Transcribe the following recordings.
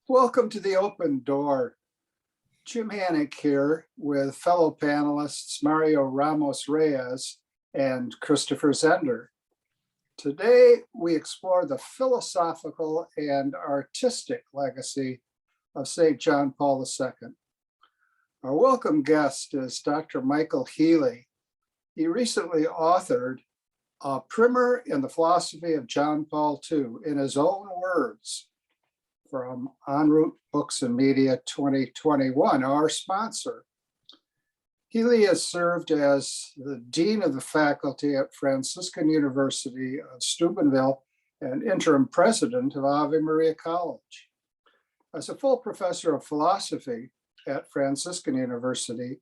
Welcome to the Open Door. Jim Hannick here with fellow panelists Mario Ramos-Reyes and Christopher Zender. Today, we explore the philosophical and artistic legacy of St. John Paul II. Our welcome guest is Dr. Michael Healey. He recently authored a primer in the philosophy of John Paul II in his own words from En route Books and Media 2021, our sponsor. Healy has served as the Dean of the Faculty at Franciscan University of Steubenville and interim president of Ave Maria College. As a full professor of philosophy at Franciscan University,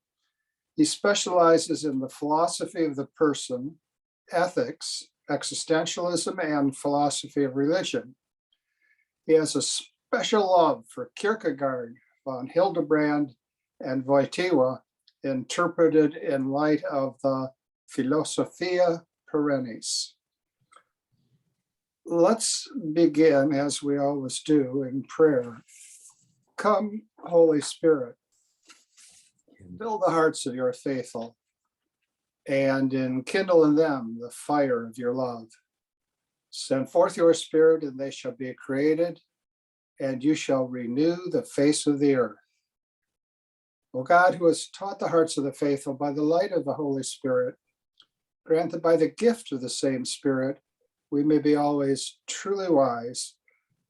he specializes in the philosophy of the person, ethics, existentialism, and philosophy of religion. He has a special love for Kierkegaard, von Hildebrand, and Wojtyla, interpreted in light of the philosophia perennis. Let's begin, as we always do, in prayer. Come, Holy Spirit, fill the hearts of your faithful, and enkindle in them the fire of your love. Send forth your Spirit, and they shall be created, and you shall renew the face of the earth. O God, who has taught the hearts of the faithful by the light of the Holy Spirit, grant that by the gift of the same Spirit, we may be always truly wise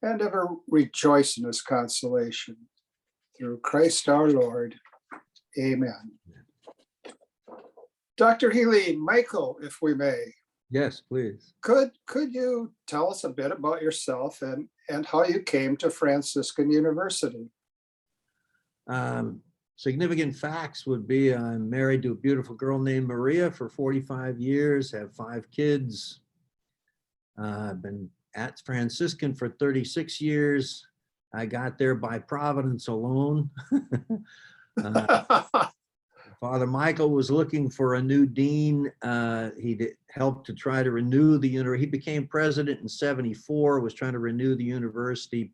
and ever rejoice in his consolation. Through Christ our Lord. Amen. Dr. Healey, Michael, if we may. Yes, please. Could you tell us a bit about yourself and how you came to Franciscan University? Significant facts would be I'm married to a beautiful girl named Maria for 45 years, have 5 kids. I've been at Franciscan for 36 years. I got there by providence alone. Father Michael was looking for a new dean. He helped to try to renew the university. He became president in '74, was trying to renew the university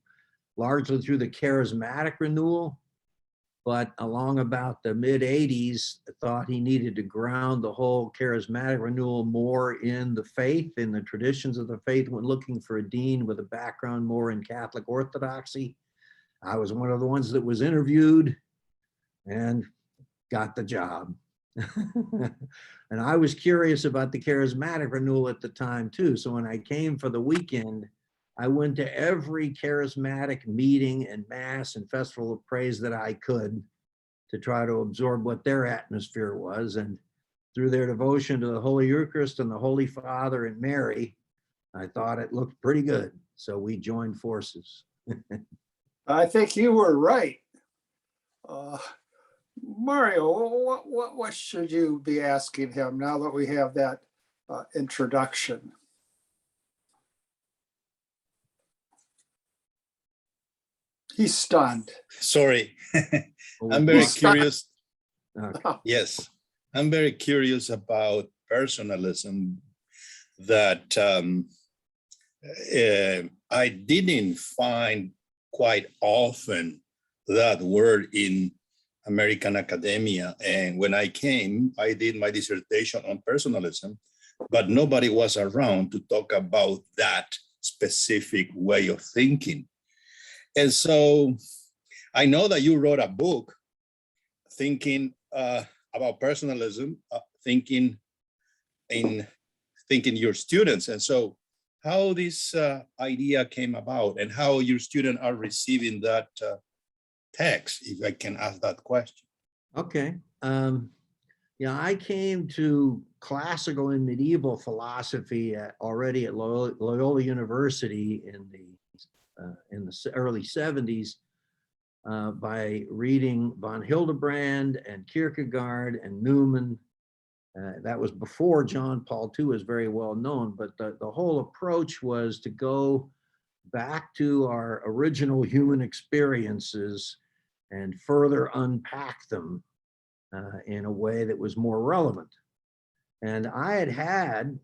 largely through the charismatic renewal. But along about the mid-'80s, thought he needed to ground the whole charismatic renewal more in the faith, in the traditions of the faith, when looking for a dean with a background more in Catholic Orthodoxy. I was one of the ones that was interviewed and got the job. And I was curious about the charismatic renewal at the time too. So when I came for the weekend, I went to every charismatic meeting and mass and festival of praise that I could to try to absorb what their atmosphere was. And through their devotion to the Holy Eucharist and the Holy Father and Mary, I thought it looked pretty good. So we joined forces. I think you were right. Mario, what should you be asking him now that we have that introduction? He's stunned. Sorry, I'm very curious. Yes, I'm very curious about personalism that I didn't find quite often that word in American academia. And when I came, I did my dissertation on personalism, but nobody was around to talk about that specific way of thinking. And so I know that you wrote a book thinking about personalism, thinking your students. And so how this idea came about and how your students are receiving that text, if I can ask that question. Okay. Yeah, I came to classical and medieval philosophy already at Loyola University in the early 70s by reading von Hildebrand and Kierkegaard and Newman. That was before John Paul II was very well known, but the whole approach was to go back to our original human experiences and further unpack them in a way that was more relevant. And I had,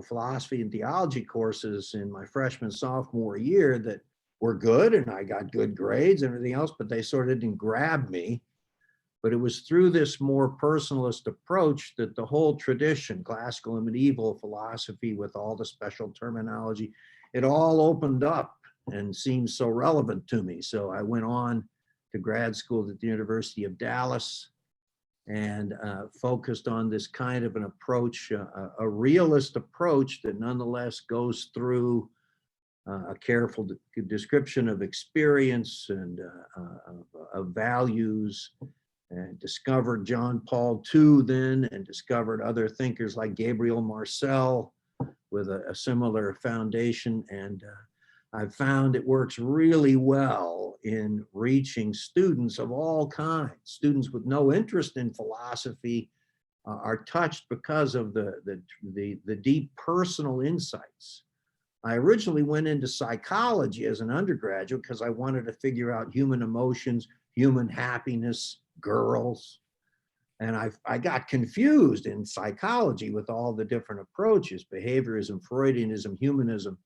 philosophy and theology courses in my freshman, sophomore year that were good and I got good grades and everything else, but they sort of didn't grab me. But it was through this more personalist approach that the whole tradition, classical and medieval philosophy with all the special terminology, it all opened up and seemed so relevant to me. So I went on to grad school at the University of Dallas and focused on this kind of an approach, a realist approach that nonetheless goes through a careful description of experience and of values, and discovered John Paul II then, and discovered other thinkers like Gabriel Marcel with a similar foundation. And I've found it works really well in reaching students of all kinds. Students with no interest in philosophy are touched because of the deep personal insights. I originally went into psychology as an undergraduate because I wanted to figure out human emotions, human happiness, girls. And I got confused in psychology with all the different approaches, behaviorism, Freudianism, humanism.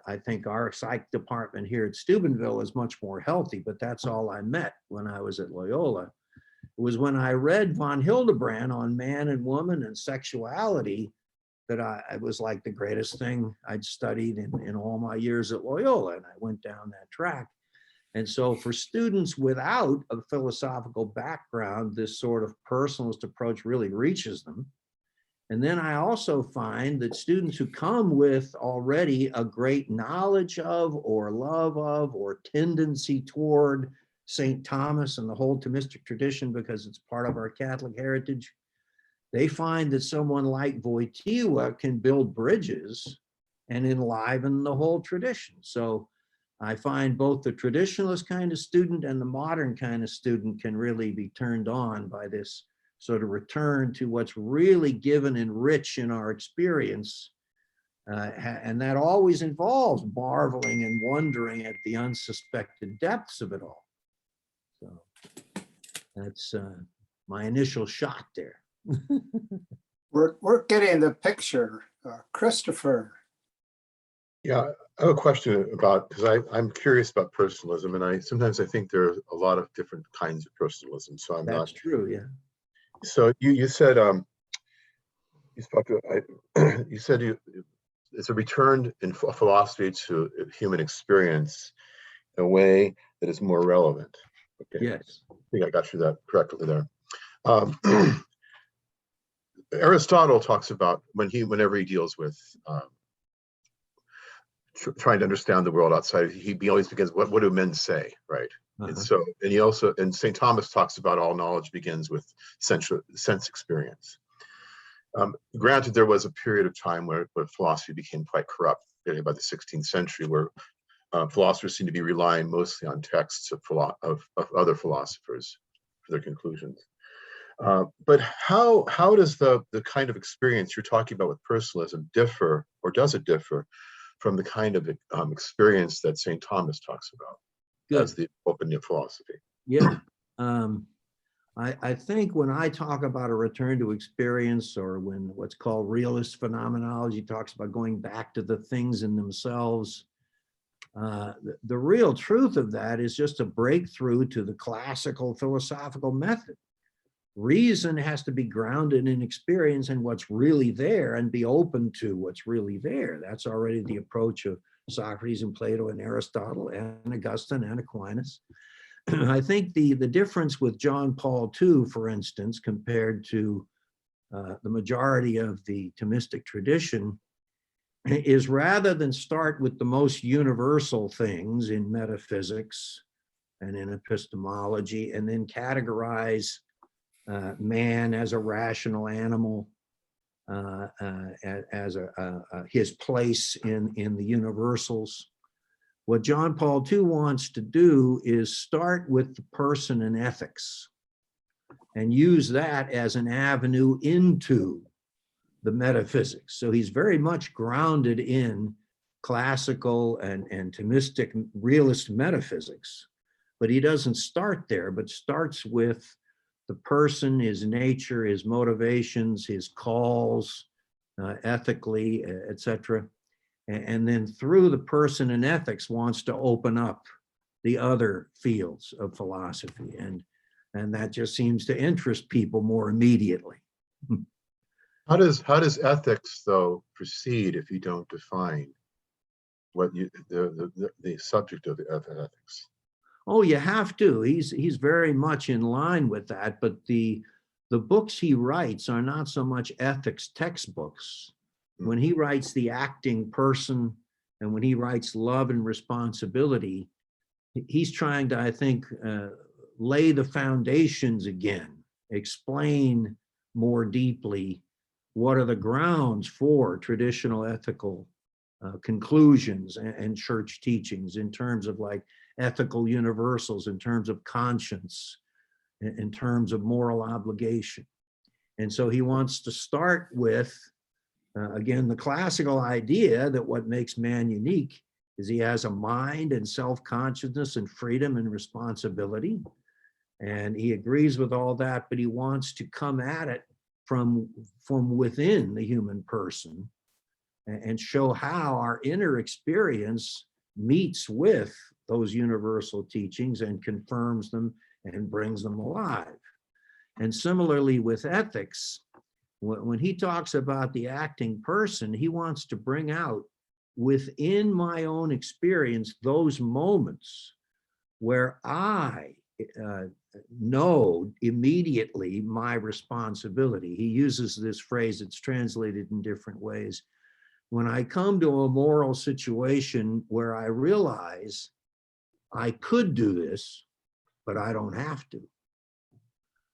I think our psych department here at Steubenville is much more healthy, but that's all I met when I was at Loyola. It was when I read von Hildebrand on man and woman and sexuality that I was like the greatest thing I'd studied in all my years at Loyola, and I went down that track. And so for students without a philosophical background, this sort of personalist approach really reaches them. And then I also find that students who come with already a great knowledge of or love of or tendency toward St. Thomas and the whole Thomistic tradition, because it's part of our Catholic heritage, they find that someone like Wojtyla can build bridges and enliven the whole tradition. So I find both the traditionalist kind of student and the modern kind of student can really be turned on by this sort of return to what's really given and rich in our experience. And that always involves marveling and wondering at the unsuspected depths of it all. So that's my initial shot there. We're getting the picture. Christopher. Yeah, I have a question about, because I'm curious about personalism, and sometimes I think there are a lot of different kinds of personalism. So That's true, yeah. So you said you said it's a return in philosophy to human experience in a way that is more relevant. Okay. Yes. I think I got you that correctly there. Aristotle talks about whenever he deals with trying to understand the world outside, he always begins, what do men say, right? Uh-huh. And St. Thomas talks about all knowledge begins with sense experience. Granted, there was a period of time where philosophy became quite corrupt, beginning by the 16th century, where philosophers seem to be relying mostly on texts of other philosophers for their conclusions. But how does the kind of experience you're talking about with personalism differ, or does it differ from the kind of experience that St. Thomas talks about as the opening of philosophy? Yeah. I think when I talk about a return to experience, or when what's called realist phenomenology talks about going back to the things in themselves, the real truth of that is just a breakthrough to the classical philosophical method. Reason has to be grounded in experience and what's really there, and be open to what's really there. That's already the approach of Socrates and Plato and Aristotle and Augustine and Aquinas. I think the difference with John Paul II, for instance, compared to the majority of the Thomistic tradition, is rather than start with the most universal things in metaphysics and in epistemology, and then categorize man as a rational animal, as his place in the universals. What John Paul II wants to do is start with the person and ethics, and use that as an avenue into the metaphysics. So he's very much grounded in classical and Thomistic realist metaphysics, but he doesn't start there, but starts with the person, his nature, his motivations, his calls, ethically, etc. And then through the person in ethics wants to open up the other fields of philosophy. And that just seems to interest people more immediately. How does ethics though proceed if you don't define what the subject of ethics? Oh, you have to. He's very much in line with that, but the books he writes are not so much ethics textbooks. When he writes The Acting Person and when he writes Love and Responsibility, he's trying to, I think, lay the foundations again, explain more deeply what are the grounds for traditional ethical conclusions and church teachings in terms of like ethical universals, in terms of conscience, in terms of moral obligation. And so he wants to start with, again, the classical idea that what makes man unique is he has a mind and self-consciousness and freedom and responsibility. And he agrees with all that, but he wants to come at it from within the human person and show how our inner experience meets with those universal teachings and confirms them and brings them alive. And similarly with ethics, when he talks about the acting person, he wants to bring out within my own experience those moments where I know immediately my responsibility. He uses this phrase, it's translated in different ways. When I come to a moral situation where I realize I could do this, but I don't have to.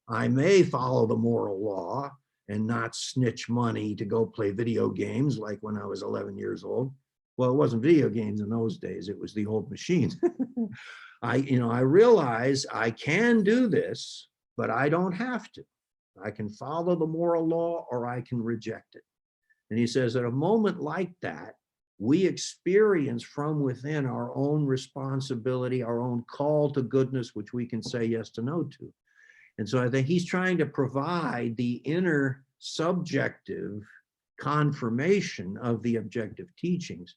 I may follow the moral law and not snitch money to go play video games like when I was 11 years old. Well, it wasn't video games in those days, it was the old machine. I realize I can do this, but I don't have to. I can follow the moral law or I can reject it. And he says at a moment like that, we experience from within our own responsibility, our own call to goodness, which we can say yes to no to. And so I think he's trying to provide the inner subjective confirmation of the objective teachings.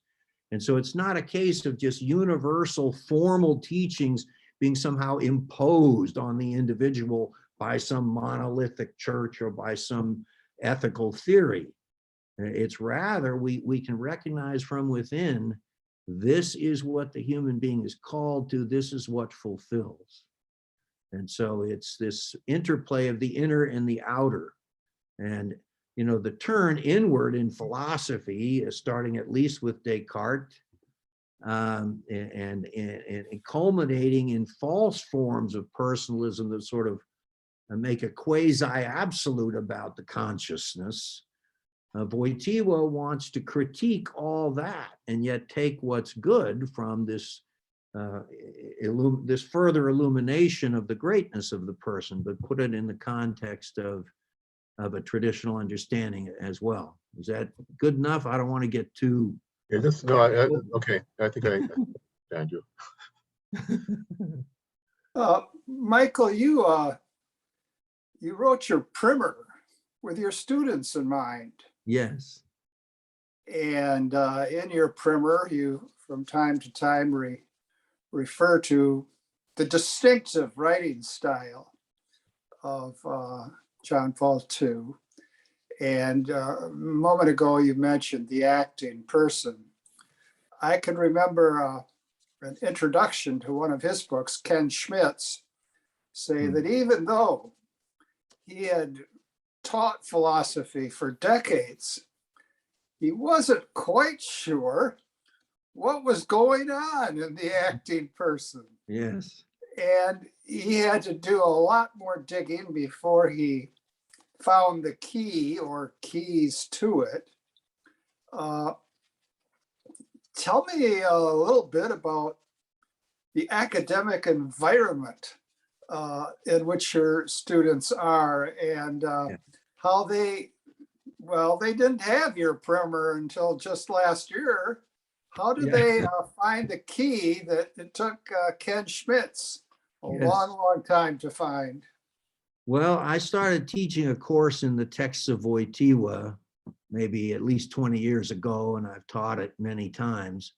And so it's not a case of just universal formal teachings being somehow imposed on the individual by some monolithic church or by some ethical theory. It's rather, we can recognize from within, this is what the human being is called to, this is what fulfills. And so it's this interplay of the inner and the outer. And, the turn inward in philosophy, starting at least with Descartes, and culminating in false forms of personalism that sort of make a quasi-absolute about the consciousness. Wojtyla wants to critique all that and yet take what's good from this this further illumination of the greatness of the person, but put it in the context of a traditional understanding as well. Is that good enough? I don't want to get too... Yeah, okay. I think I understand you. Michael, you wrote your primer with your students in mind. Yes. And in your primer, you from time to time refer to the distinctive writing style of John Paul II. And a moment ago, you mentioned the acting person. I can remember an introduction to one of his books, Ken Schmidt's, say that even though he had taught philosophy for decades, he wasn't quite sure what was going on in the acting person. Yes. And he had to do a lot more digging before he found the key or keys to it. Tell me a little bit about the academic environment in which your students are and how they didn't have your primer until just last year. How did they find the key that it took Ken Schmidt's a long time to find? Well, I started teaching a course in the texts of Wojtyla maybe at least 20 years ago, and I've taught it many times.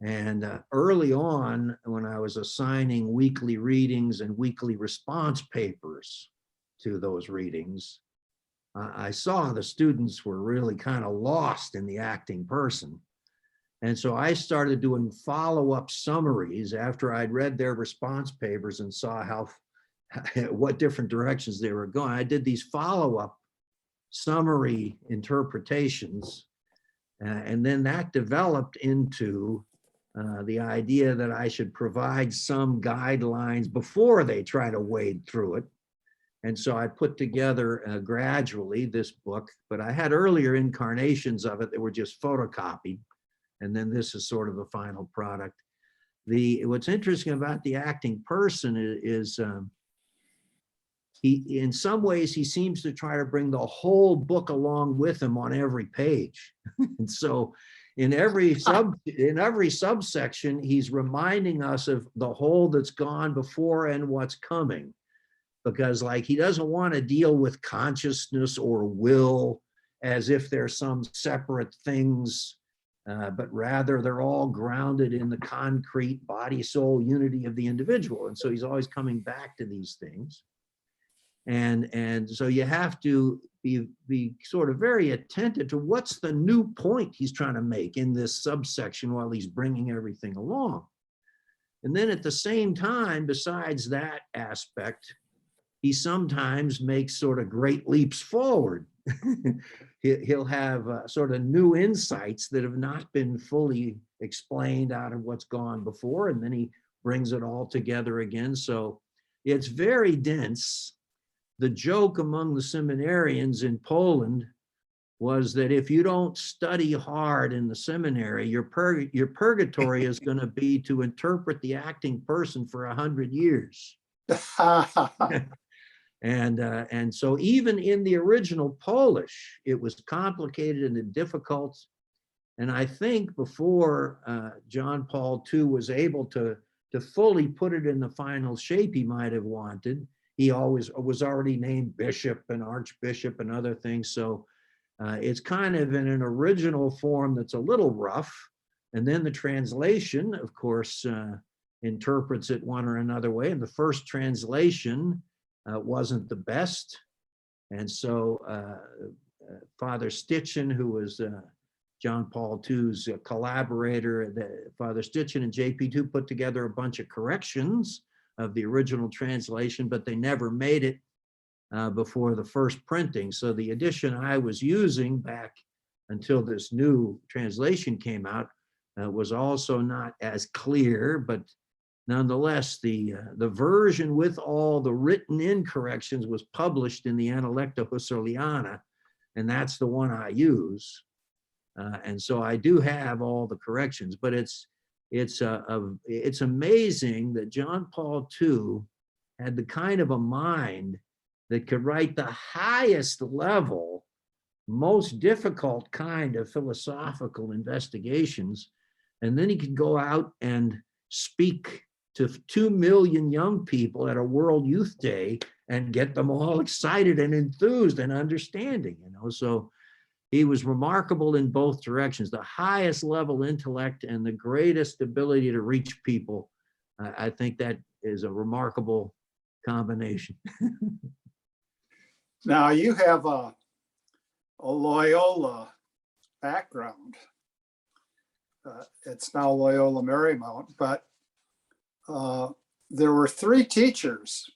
And early on, when I was assigning weekly readings and weekly response papers to those readings, I saw the students were really kind of lost in the acting person. And so I started doing follow-up summaries after I'd read their response papers and saw what different directions they were going. I did these follow-up summary interpretations, and then that developed into the idea that I should provide some guidelines before they try to wade through it. And so I put together gradually this book, but I had earlier incarnations of it that were just photocopied. And then this is sort of the final product. What's interesting about the acting person is he, in some ways, he seems to try to bring the whole book along with him on every page. And so in every subsection, he's reminding us of the whole that's gone before and what's coming. Because like he doesn't want to deal with consciousness or will as if they're some separate things, but rather they're all grounded in the concrete body-soul unity of the individual. And so he's always coming back to these things. And so you have to be sort of very attentive to what's the new point he's trying to make in this subsection while he's bringing everything along. And then at the same time, besides that aspect, he sometimes makes sort of great leaps forward. He'll have sort of new insights that have not been fully explained out of what's gone before, and then he brings it all together again. So it's very dense. The joke among the seminarians in Poland was that if you don't study hard in the seminary, your purgatory is going to be to interpret the acting person for 100 years. And so even in the original Polish, it was complicated and difficult. And I think before John Paul II was able to fully put it in the final shape he might have wanted, he always was already named bishop and archbishop and other things. So it's kind of in an original form that's a little rough. And then the translation, of course, interprets it one or another way. And the first translation wasn't the best. And so Father Stitchin, who was John Paul II's collaborator, Father Stitchin and JP2 put together a bunch of corrections of the original translation, but they never made it before the first printing. So the edition I was using back until this new translation came out was also not as clear, but nonetheless, the version with all the written in corrections was published in the Analecta Husserliana, and that's the one I use. And so I do have all the corrections, but it's amazing that John Paul II had the kind of a mind that could write the highest level, most difficult kind of philosophical investigations, and then he could go out and speak to 2 million young people at a World Youth Day and get them all excited and enthused and understanding, you know. So he was remarkable in both directions, the highest level intellect and the greatest ability to reach people. I think that is a remarkable combination. Now you have a Loyola background. It's now Loyola Marymount, but there were 3 teachers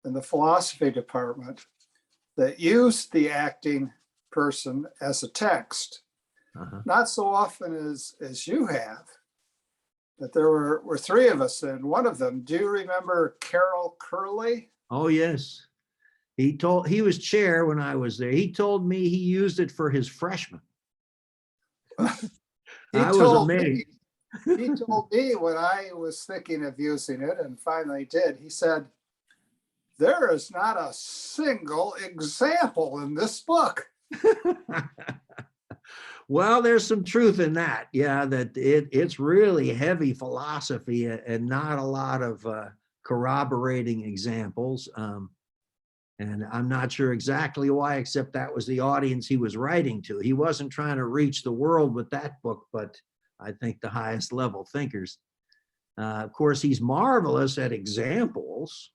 in the philosophy department that used the acting person as a text. Not so often as you have, but there were 3 of us, and one of them, do you remember Carol Curley? Oh, yes. He was chair when I was there. He told me he used it for his freshmen. I was amazed. He told me when I was thinking of using it and finally did, he said, there is not a single example in this book. Well, there's some truth in that. Yeah, that it's really heavy philosophy and not a lot of corroborating examples. And I'm not sure exactly why, except that was the audience he was writing to. He wasn't trying to reach the world with that book, but I think the highest level thinkers. Of course, he's marvelous at examples,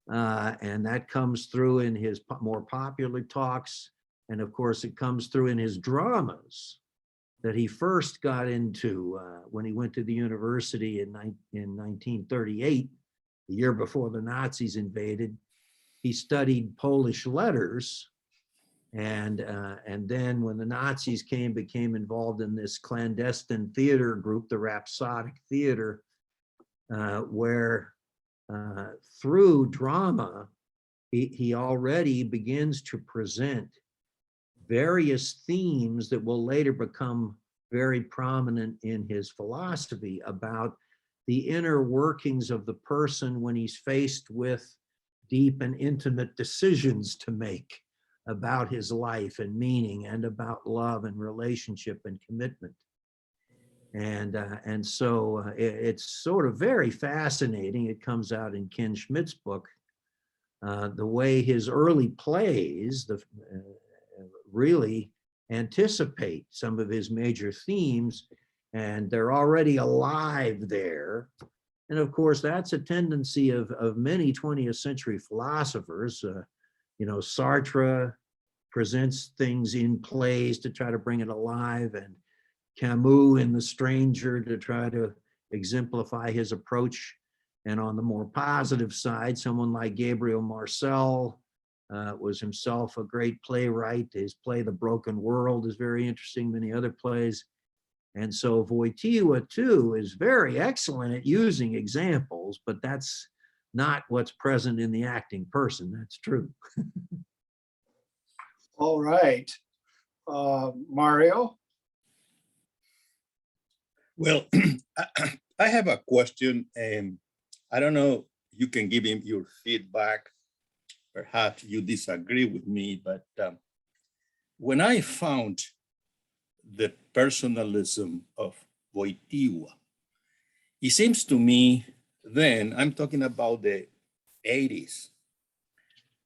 and that comes through in his more popular talks. And of course, it comes through in his dramas that he first got into when he went to the university in 1938, the year before the Nazis invaded. He studied Polish letters, and then when the Nazis came, became involved in this clandestine theater group, the Rhapsodic Theater, where through drama, he already begins to present various themes that will later become very prominent in his philosophy about the inner workings of the person when he's faced with deep and intimate decisions to make about his life and meaning, and about love and relationship and commitment. And so it's sort of very fascinating. It comes out in Ken Schmidt's book, the way his early plays really anticipate some of his major themes, and they're already alive there. And of course, that's a tendency of many 20th century philosophers. Sartre presents things in plays to try to bring it alive, and Camus in The Stranger to try to exemplify his approach. And on the more positive side, someone like Gabriel Marcel was himself a great playwright. His play, The Broken World, is very interesting, many other plays. And so Wojtyla, too, is very excellent at using examples, but that's not what's present in the acting person. That's true. All right. Mario? Well, I have a question, and I don't know, you can give him your feedback. Perhaps you disagree with me, but when I found the personalism of Wojtyla, it seems to me then, I'm talking about the 80s,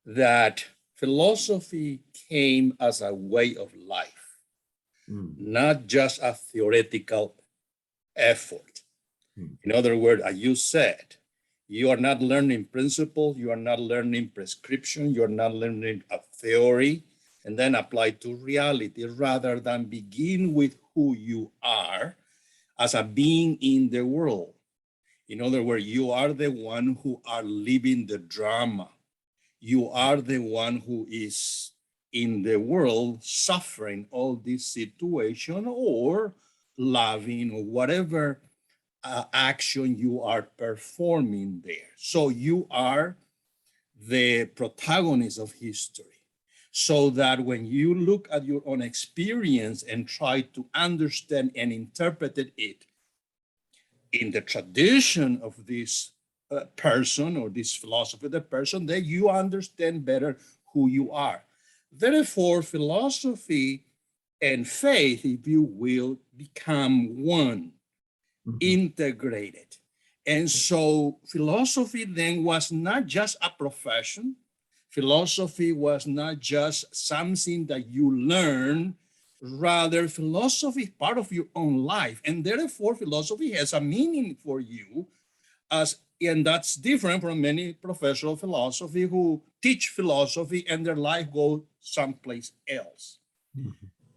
that philosophy came as a way of life, not just a theoretical effort. In other words, as you said, you are not learning principles, you are not learning prescription, you are not learning a theory and then apply to reality, rather than begin with who you are as a being in the world. In other words, you are the one who are living the drama. You are the one who is in the world suffering all this situation, or loving, or whatever action you are performing there. So you are the protagonist of history. So that when you look at your own experience and try to understand and interpret it in the tradition of this person or this philosophy of the person, then you understand better who you are. Therefore, philosophy and faith, if you will, become one, integrated. And so philosophy then was not just a profession. Philosophy was not just something that you learn. Rather, philosophy is part of your own life. And therefore, philosophy has a meaning for you, and that's different from many professional philosophy who teach philosophy and their life goes someplace else.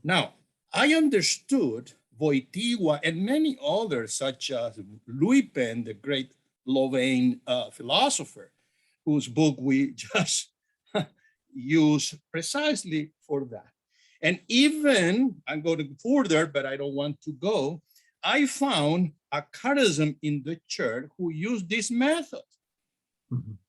Now, I understood Wojtyla and many others, such as Louis Penn, the great Slovene philosopher, whose book we just use precisely for that. And even, I'm going further, but I don't want to go, I found a catechism in the church who used this method.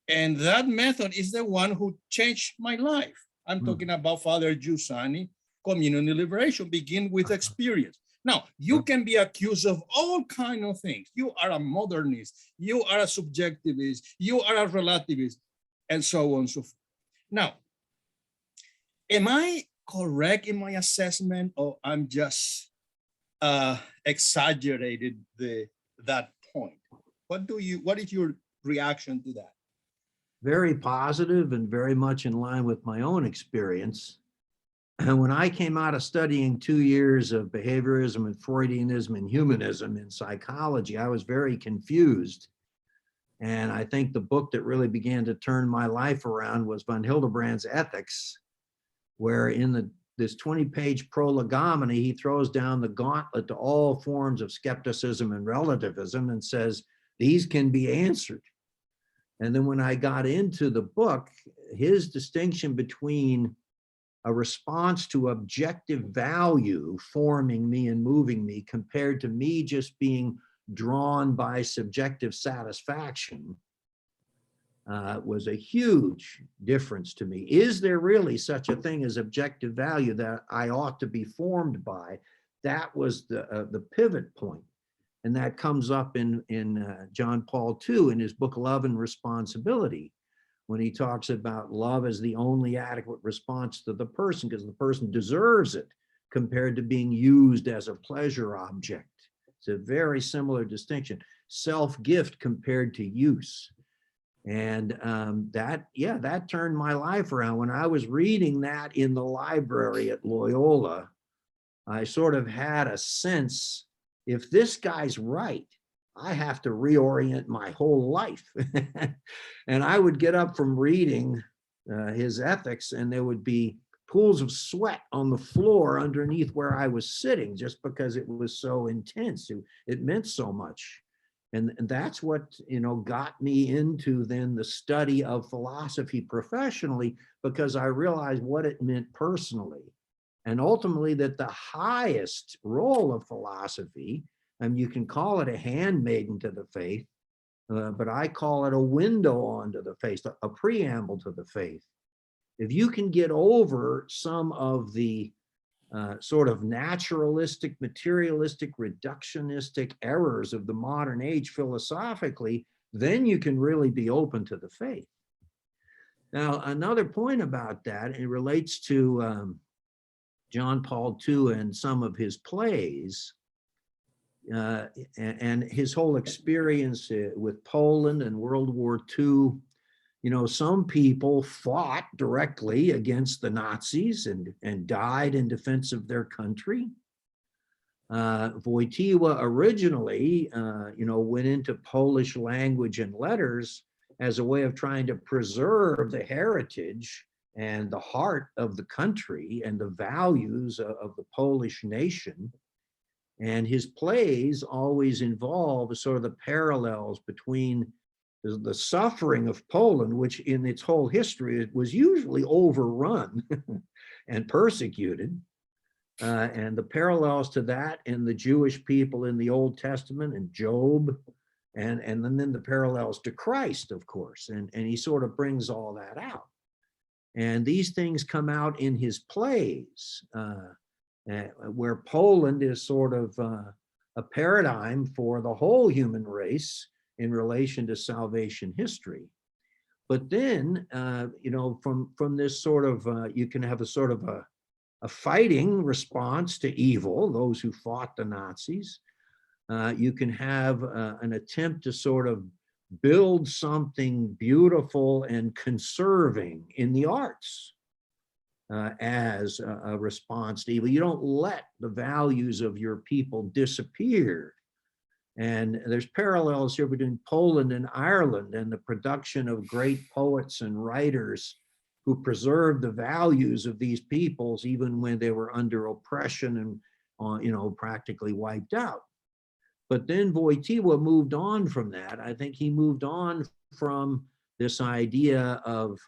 And that method is the one who changed my life. I'm talking about Father Giussani, Communion and Liberation, begin with experience. Now, you can be accused of all kinds of things. You are a modernist, you are a subjectivist, you are a relativist, and so on and so forth. Now, am I correct in my assessment, or I'm just exaggerated that point? What is your reaction to that? very positive and very much in line with my own experience. And when I came out of studying 2 years of behaviorism and Freudianism and humanism in psychology, I was very confused. And I think the book that really began to turn my life around was von Hildebrand's Ethics, where in this 20-page prolegomeny, he throws down the gauntlet to all forms of skepticism and relativism and says, these can be answered. And then when I got into the book, his distinction between a response to objective value forming me and moving me compared to me just being drawn by subjective satisfaction was a huge difference to me. Is there really such a thing as objective value that I ought to be formed by? That was the pivot point. And that comes up in John Paul II in his book, Love and Responsibility, when he talks about love as the only adequate response to the person, because the person deserves it compared to being used as a pleasure object. It's a very similar distinction. Self-gift compared to use. And that turned my life around. When I was reading that in the library at Loyola, I sort of had a sense, if this guy's right, I have to reorient my whole life. And I would get up from reading his ethics, and there would be pools of sweat on the floor underneath where I was sitting, just because it was so intense. It meant so much. And that's what, got me into then the study of philosophy professionally, because I realized what it meant personally. And ultimately that the highest role of philosophy, and you can call it a handmaiden to the faith, but I call it a window onto the faith, a preamble to the faith. If you can get over some of the sort of naturalistic, materialistic, reductionistic errors of the modern age philosophically, then you can really be open to the faith. Now, another point about that, it relates to John Paul II and some of his plays, and his whole experience with Poland and World War II. Some people fought directly against the Nazis and died in defense of their country. Wojtyla originally, went into Polish language and letters as a way of trying to preserve the heritage and the heart of the country and the values of the Polish nation. And his plays always involve sort of the parallels between the suffering of Poland, which in its whole history, it was usually overrun and persecuted, and the parallels to that in the Jewish people in the Old Testament and Job, and then the parallels to Christ, of course, and he sort of brings all that out. And these things come out in his plays, where Poland is sort of a paradigm for the whole human race in relation to salvation history. But then, from this sort of, you can have a sort of a fighting response to evil, those who fought the Nazis. You can have an attempt to sort of build something beautiful and conserving in the arts as a response to evil. You don't let the values of your people disappear. And there's parallels here between Poland and Ireland and the production of great poets and writers who preserved the values of these peoples even when they were under oppression and practically wiped out. But then Wojtyla moved on from that. I think he moved on from this idea of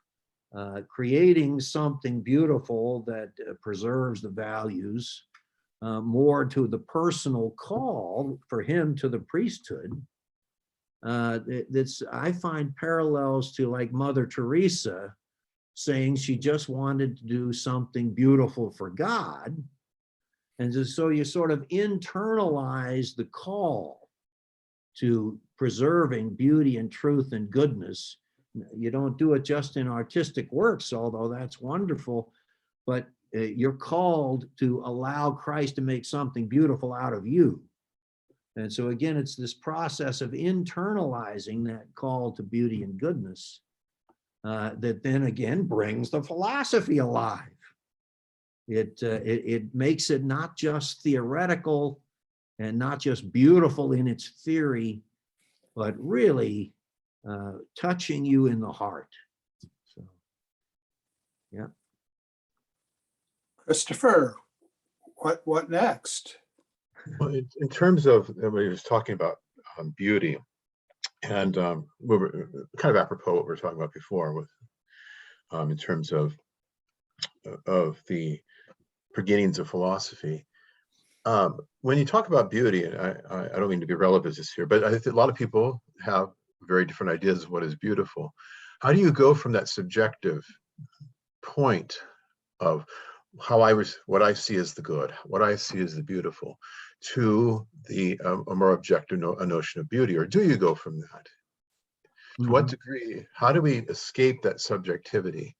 creating something beautiful that preserves the values, more to the personal call for him to the priesthood. That's, I find parallels to like Mother Teresa saying she just wanted to do something beautiful for God. And so you sort of internalize the call to preserving beauty and truth and goodness. You don't do it just in artistic works, although that's wonderful, but you're called to allow Christ to make something beautiful out of you. And so again, it's this process of internalizing that call to beauty and goodness. that then again brings the philosophy alive. It makes it not just theoretical and not just beautiful in its theory, but really touching you in the heart. So, yeah. Christopher, what next? Well, in terms of, we was talking about beauty, and we were kind of apropos what we were talking about before with, in terms of the beginnings of philosophy. When you talk about beauty, and I don't mean to be relativist here, but I think a lot of people have very different ideas of what is beautiful. How do you go from that subjective point of what I see as the good, what I see as the beautiful, to the a more objective a notion of beauty? Or do you go from that? To what degree? How do we escape that subjectivity,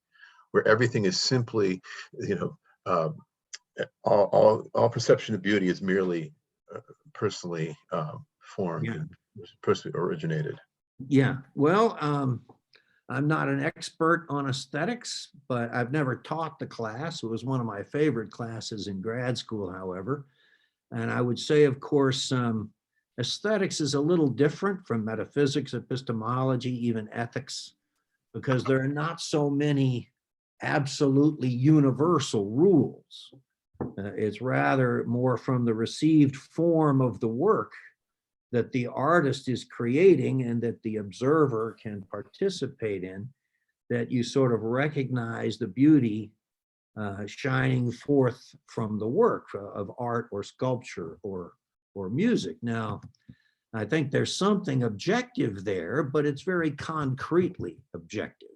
where everything is simply, all perception of beauty is merely personally formed, and personally originated? Yeah. Well, I'm not an expert on aesthetics, but I've never taught the class. It was one of my favorite classes in grad school, however. And I would say, of course, aesthetics is a little different from metaphysics, epistemology, even ethics, because there are not so many absolutely universal rules. It's rather more from the received form of the work that the artist is creating and that the observer can participate in, that you sort of recognize the beauty shining forth from the work of art or sculpture or music. Now, I think there's something objective there, but it's very concretely objective.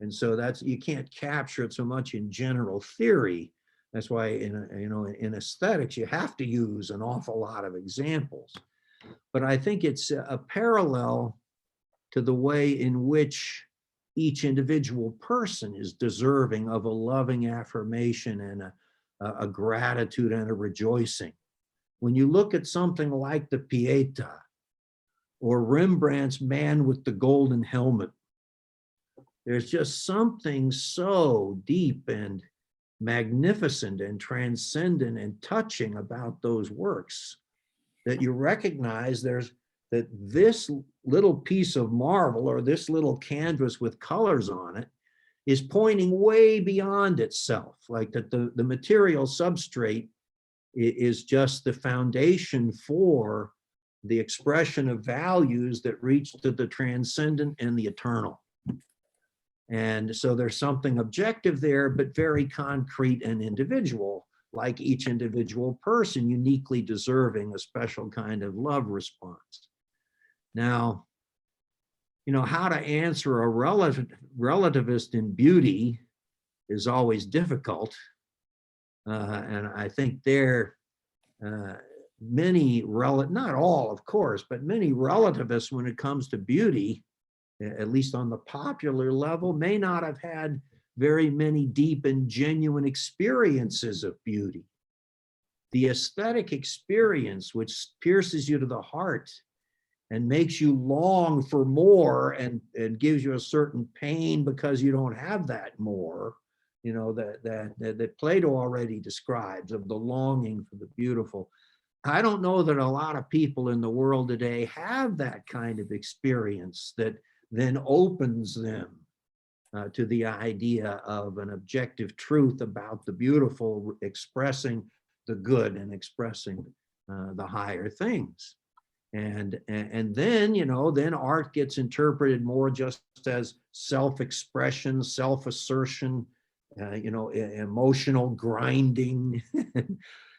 And so you can't capture it so much in general theory. That's why in aesthetics, you have to use an awful lot of examples. But I think it's a parallel to the way in which each individual person is deserving of a loving affirmation and a gratitude and a rejoicing. When you look at something like the Pietà or Rembrandt's Man with the Golden Helmet, there's just something so deep and magnificent and transcendent and touching about those works that you recognize that this little piece of marble or this little canvas with colors on it is pointing way beyond itself, like that the material substrate is just the foundation for the expression of values that reach to the transcendent and the eternal. And so there's something objective there, but very concrete and individual, like each individual person uniquely deserving a special kind of love response. Now, how to answer a relativist in beauty is always difficult. And I think many, not all, of course, but many relativists, when it comes to beauty, at least on the popular level, may not have had very many deep and genuine experiences of beauty. The aesthetic experience, which pierces you to the heart and makes you long for more and gives you a certain pain because you don't have that more, that Plato already describes, of the longing for the beautiful. I don't know that a lot of people in the world today have that kind of experience that then opens them to the idea of an objective truth about the beautiful, expressing the good and expressing the higher things. And then, then art gets interpreted more just as self-expression, self-assertion, emotional grinding.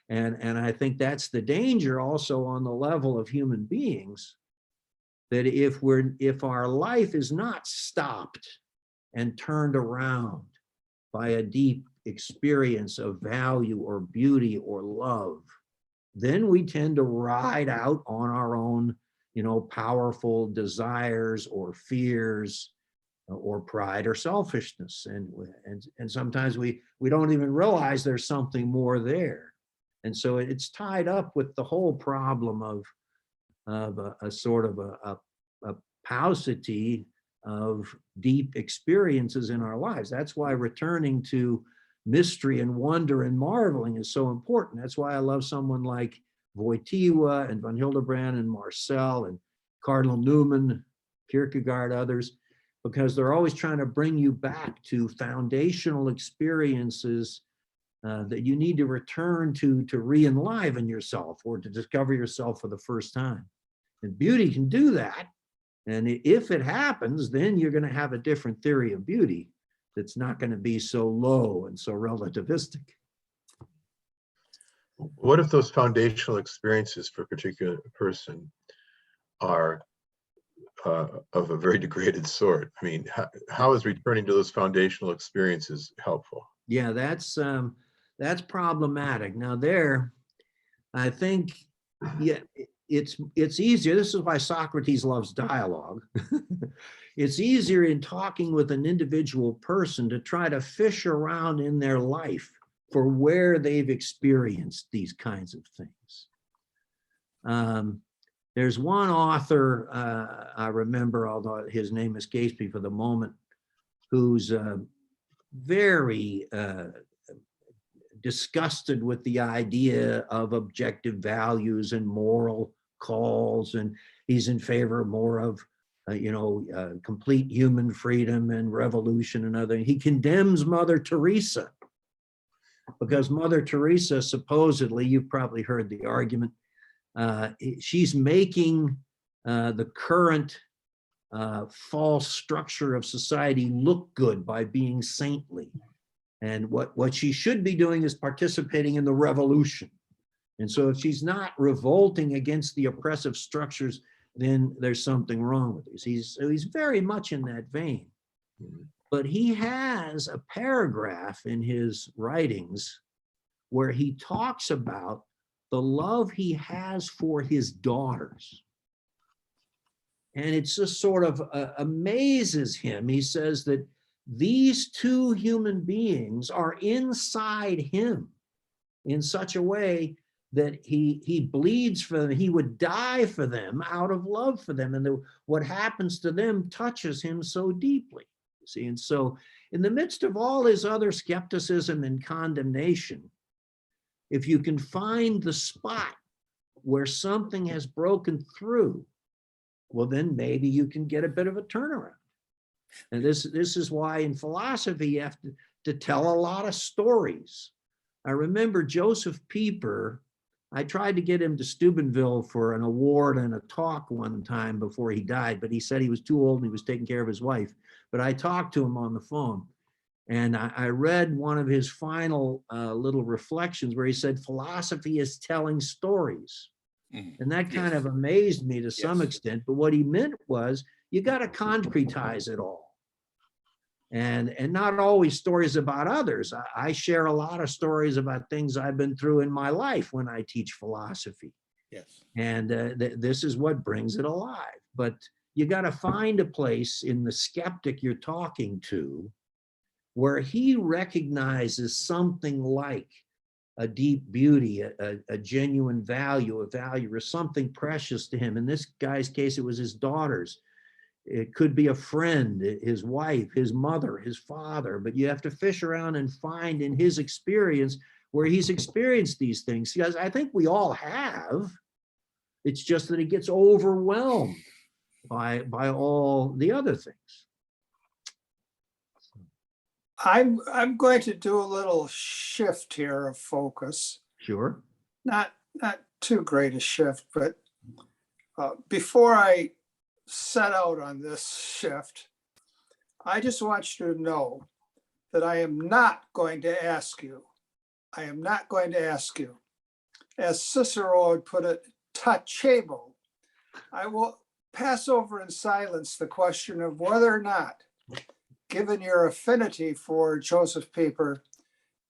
And I think that's the danger also on the level of human beings, that if our life is not stopped and turned around by a deep experience of value or beauty or love, then we tend to ride out on our own, powerful desires or fears or pride or selfishness. And sometimes we don't even realize there's something more there. And so it's tied up with the whole problem of a sort of a paucity of deep experiences in our lives. That's why returning to mystery and wonder and marveling is so important. That's why I love someone like Wojtyla and von Hildebrand and Marcel and Cardinal Newman, Kierkegaard, others, because they're always trying to bring you back to foundational experiences that you need to return to re-enliven yourself or to discover yourself for the first time. And beauty can do that. And if it happens, then you're going to have a different theory of beauty that's not going to be so low and so relativistic. What if those foundational experiences for a particular person are of a very degraded sort? I mean, how is returning to those foundational experiences helpful? Yeah, that's problematic. Now there, I think, yeah, it's easier. This is why Socrates loves dialogue. It's easier in talking with an individual person to try to fish around in their life for where they've experienced these kinds of things. There's one author I remember, although his name escapes me for the moment, who's very disgusted with the idea of objective values and moral calls, and he's in favor more of complete human freedom and revolution and other. He condemns Mother Teresa because Mother Teresa, supposedly, you've probably heard the argument, she's making the current false structure of society look good by being saintly. And what she should be doing is participating in the revolution. And so if she's not revolting against the oppressive structures, then there's something wrong with this. He's very much in that vein. But he has a paragraph in his writings where he talks about the love he has for his daughters. And it just sort of amazes him. He says that these two human beings are inside him in such a way that he bleeds for them. He would die for them out of love for them. And what happens to them touches him so deeply. See, and so in the midst of all his other skepticism and condemnation, if you can find the spot where something has broken through, well, then maybe you can get a bit of a turnaround. And this is why in philosophy you have to tell a lot of stories. I remember Joseph Pieper. I tried to get him to Steubenville for an award and a talk one time before he died, but he said he was too old and he was taking care of his wife. But I talked to him on the phone, and I read one of his final little reflections where he said, philosophy is telling stories. And that kind of amazed me to some extent, but what he meant was you got to concretize it all. And not always stories about others. I share a lot of stories about things I've been through in my life when I teach philosophy. Yes. And this is what brings it alive. But you got to find a place in the skeptic you're talking to where he recognizes something like a deep beauty, a genuine value, or something precious to him. In this guy's case, it was his daughters. It could be a friend, his wife, his mother, his father, but you have to fish around and find in his experience where he's experienced these things. Because I think we all have. It's just that he gets overwhelmed by all the other things. I'm going to do a little shift here of focus. Sure. Not too great a shift, but before I set out on this shift, I just want you to know that I am not going to ask you, as Cicero would put it, tacebo. I will pass over in silence the question of whether or not, given your affinity for Joseph Pieper,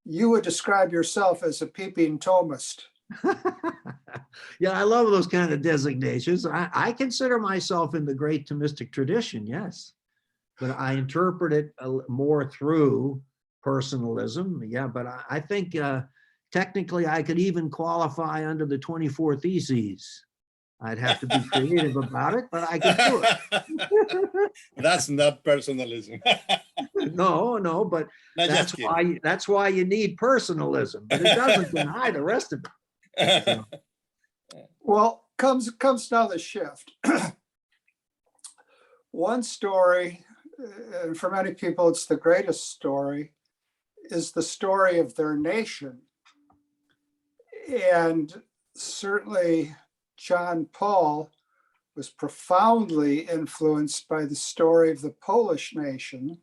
you would describe yourself as a peeping Thomist. Yeah, I love those kind of designations. I consider myself in the great Thomistic tradition, yes. But I interpret it more through personalism. Yeah, but I think technically I could even qualify under the 24 Theses. I'd have to be creative about it, but I can do it. That's not personalism. No, but No, that's just kidding. why you need personalism, but it doesn't deny the rest of it. So, Well, comes now the shift. One story, and for many people it's the greatest story, is the story of their nation. And certainly John Paul was profoundly influenced by the story of the Polish nation,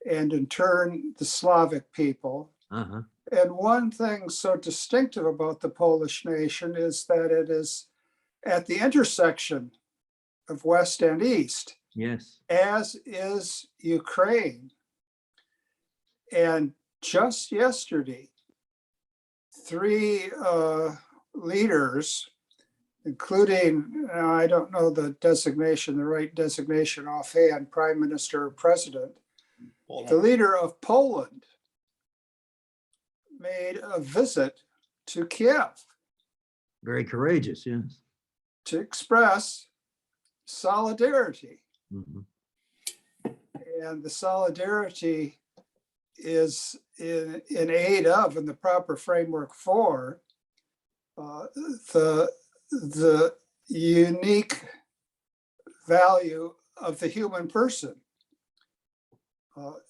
and in turn the Slavic people. uh-huh. And one thing so distinctive about the Polish nation is that it is at the intersection of West and East, Yes. as is Ukraine. And just yesterday, three leaders, including, I don't know the right designation offhand, Prime Minister or President, the leader of Poland made a visit to Kiev Very courageous, yes. to express solidarity. Mhm. And the solidarity is in aid of, in the proper framework for, the unique value of the human person.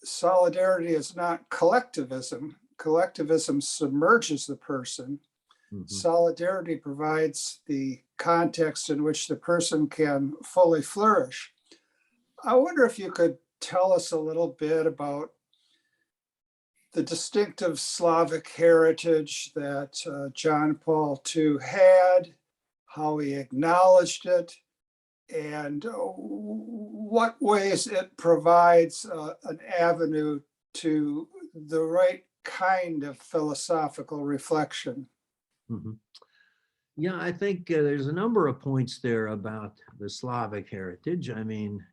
Solidarity is not collectivism. Collectivism submerges the person. Mhm. Solidarity provides the context in which the person can fully flourish. I wonder if you could tell us a little bit about the distinctive Slavic heritage that John Paul II had, how he acknowledged it, and what ways it provides an avenue to the right kind of philosophical reflection. Mhm. Yeah, I think there's a number of points there about the Slavic heritage. I mean,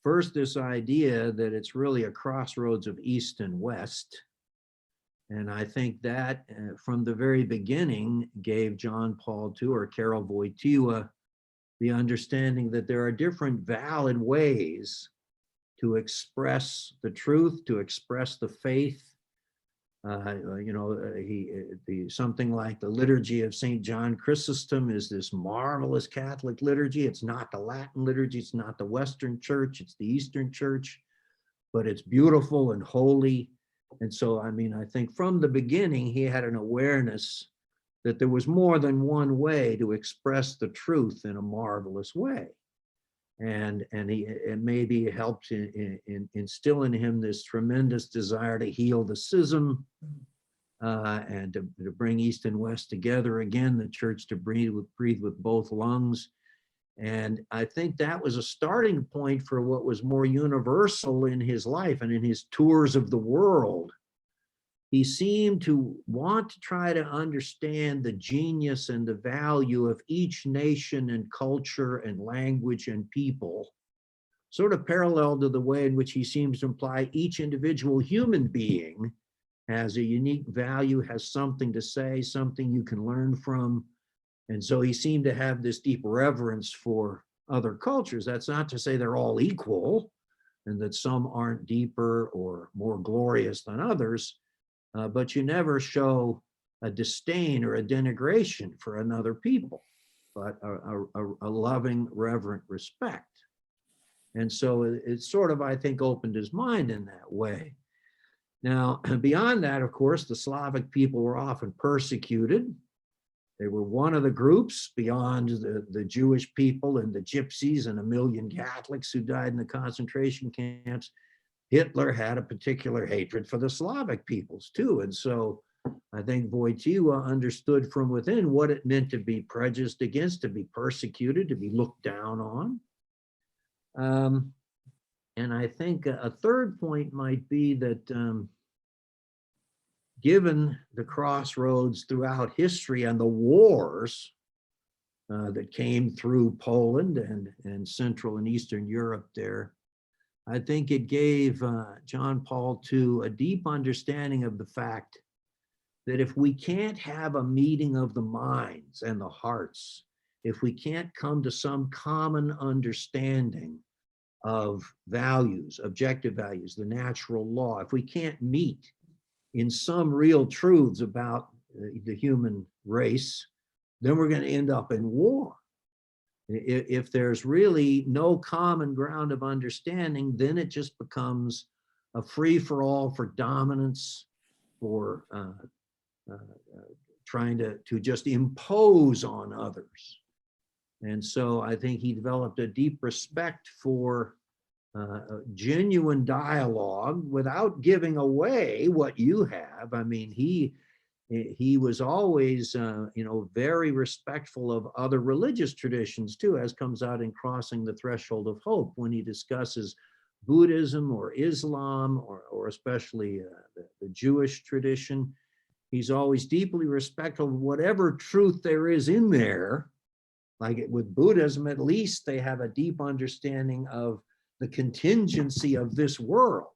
first, this idea that it's really a crossroads of East and West. And I think that from the very beginning gave John Paul II or Karol Wojtyla the understanding that there are different valid ways to express the truth, to express the faith. Something like the liturgy of St. John Chrysostom is this marvelous Catholic liturgy. It's not the Latin liturgy, it's not the Western Church, it's the Eastern Church, but it's beautiful and holy. And so, I mean, I think from the beginning, he had an awareness that there was more than one way to express the truth in a marvelous way. And it maybe helped instill in him this tremendous desire to heal the schism and to bring East and West together again, the church to breathe with both lungs. And I think that was a starting point for what was more universal in his life and in his tours of the world. He seemed to want to try to understand the genius and the value of each nation and culture and language and people, sort of parallel to the way in which he seems to imply each individual human being has a unique value, has something to say, something you can learn from. And so he seemed to have this deep reverence for other cultures. That's not to say they're all equal and that some aren't deeper or more glorious than others. But you never show a disdain or a denigration for another people, but a loving, reverent respect. And so it sort of, I think, opened his mind in that way. Now, beyond that, of course, the Slavic people were often persecuted. They were one of the groups beyond the Jewish people and the gypsies and 1 million Catholics who died in the concentration camps. Hitler had a particular hatred for the Slavic peoples too. And so I think Wojtyla understood from within what it meant to be prejudiced against, to be persecuted, to be looked down on. And I think a third point might be that given the crossroads throughout history and the wars that came through Poland and Central and Eastern Europe there, I think it gave John Paul II a deep understanding of the fact that if we can't have a meeting of the minds and the hearts if we can't come to some common understanding of values, objective values, the natural law, if we can't meet in some real truths about the human race, then we're going to end up in war. If there's really no common ground of understanding, then it just becomes a free-for-all for dominance, for trying to just impose on others. And so I think he developed a deep respect for genuine dialogue without giving away what you have. I mean, he was always, very respectful of other religious traditions too, as comes out in Crossing the Threshold of Hope, when he discusses Buddhism or Islam or especially the Jewish tradition. He's always deeply respectful of whatever truth there is in there. Like with Buddhism, at least they have a deep understanding of the contingency of this world.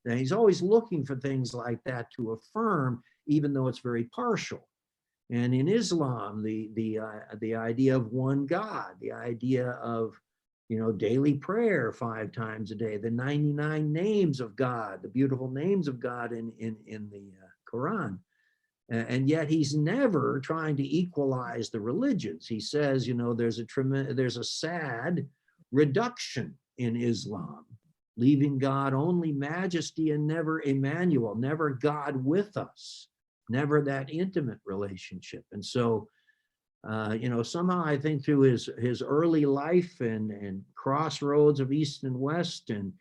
And he's always looking for things like that to affirm, even though it's very partial. And in Islam, the idea of one God, the idea of daily prayer 5 times a day, the 99 names of God, the beautiful names of God in the Quran. And yet he's never trying to equalize the religions. He says, there's a sad reduction in Islam, leaving God only majesty and never Emmanuel, never God with us, never that intimate relationship. And so, somehow I think through his early life and crossroads of East and West, and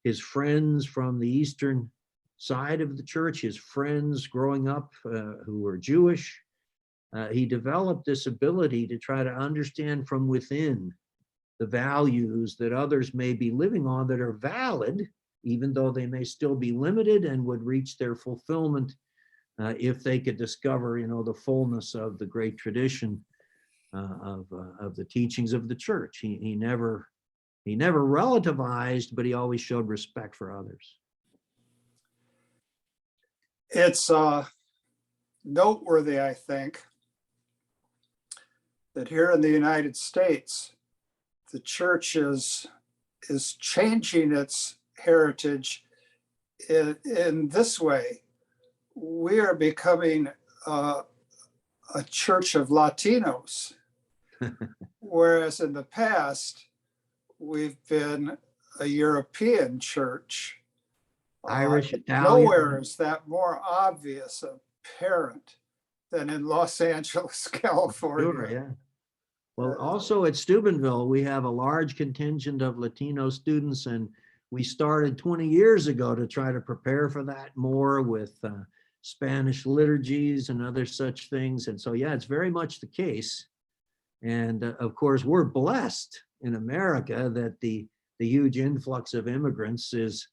his friends from the Eastern side of the church, his friends growing up who were Jewish, he developed this ability to try to understand from within the values that others may be living on that are valid, even though they may still be limited and would reach their fulfillment if they could discover, the fullness of the great tradition of the teachings of the church. He never relativized, but he always showed respect for others. It's noteworthy, I think, that here in the United States, the church is changing its heritage in this way. We are becoming a church of Latinos, whereas in the past, we've been a European church. Irish, Italian. Nowhere is that more obvious apparent than in Los Angeles, California. Sure, yeah. Well, also at Steubenville, we have a large contingent of Latino students, and we started 20 years ago to try to prepare for that more with Spanish liturgies and other such things. And so, yeah, it's very much the case. And of course, we're blessed in America that the huge influx of immigrants is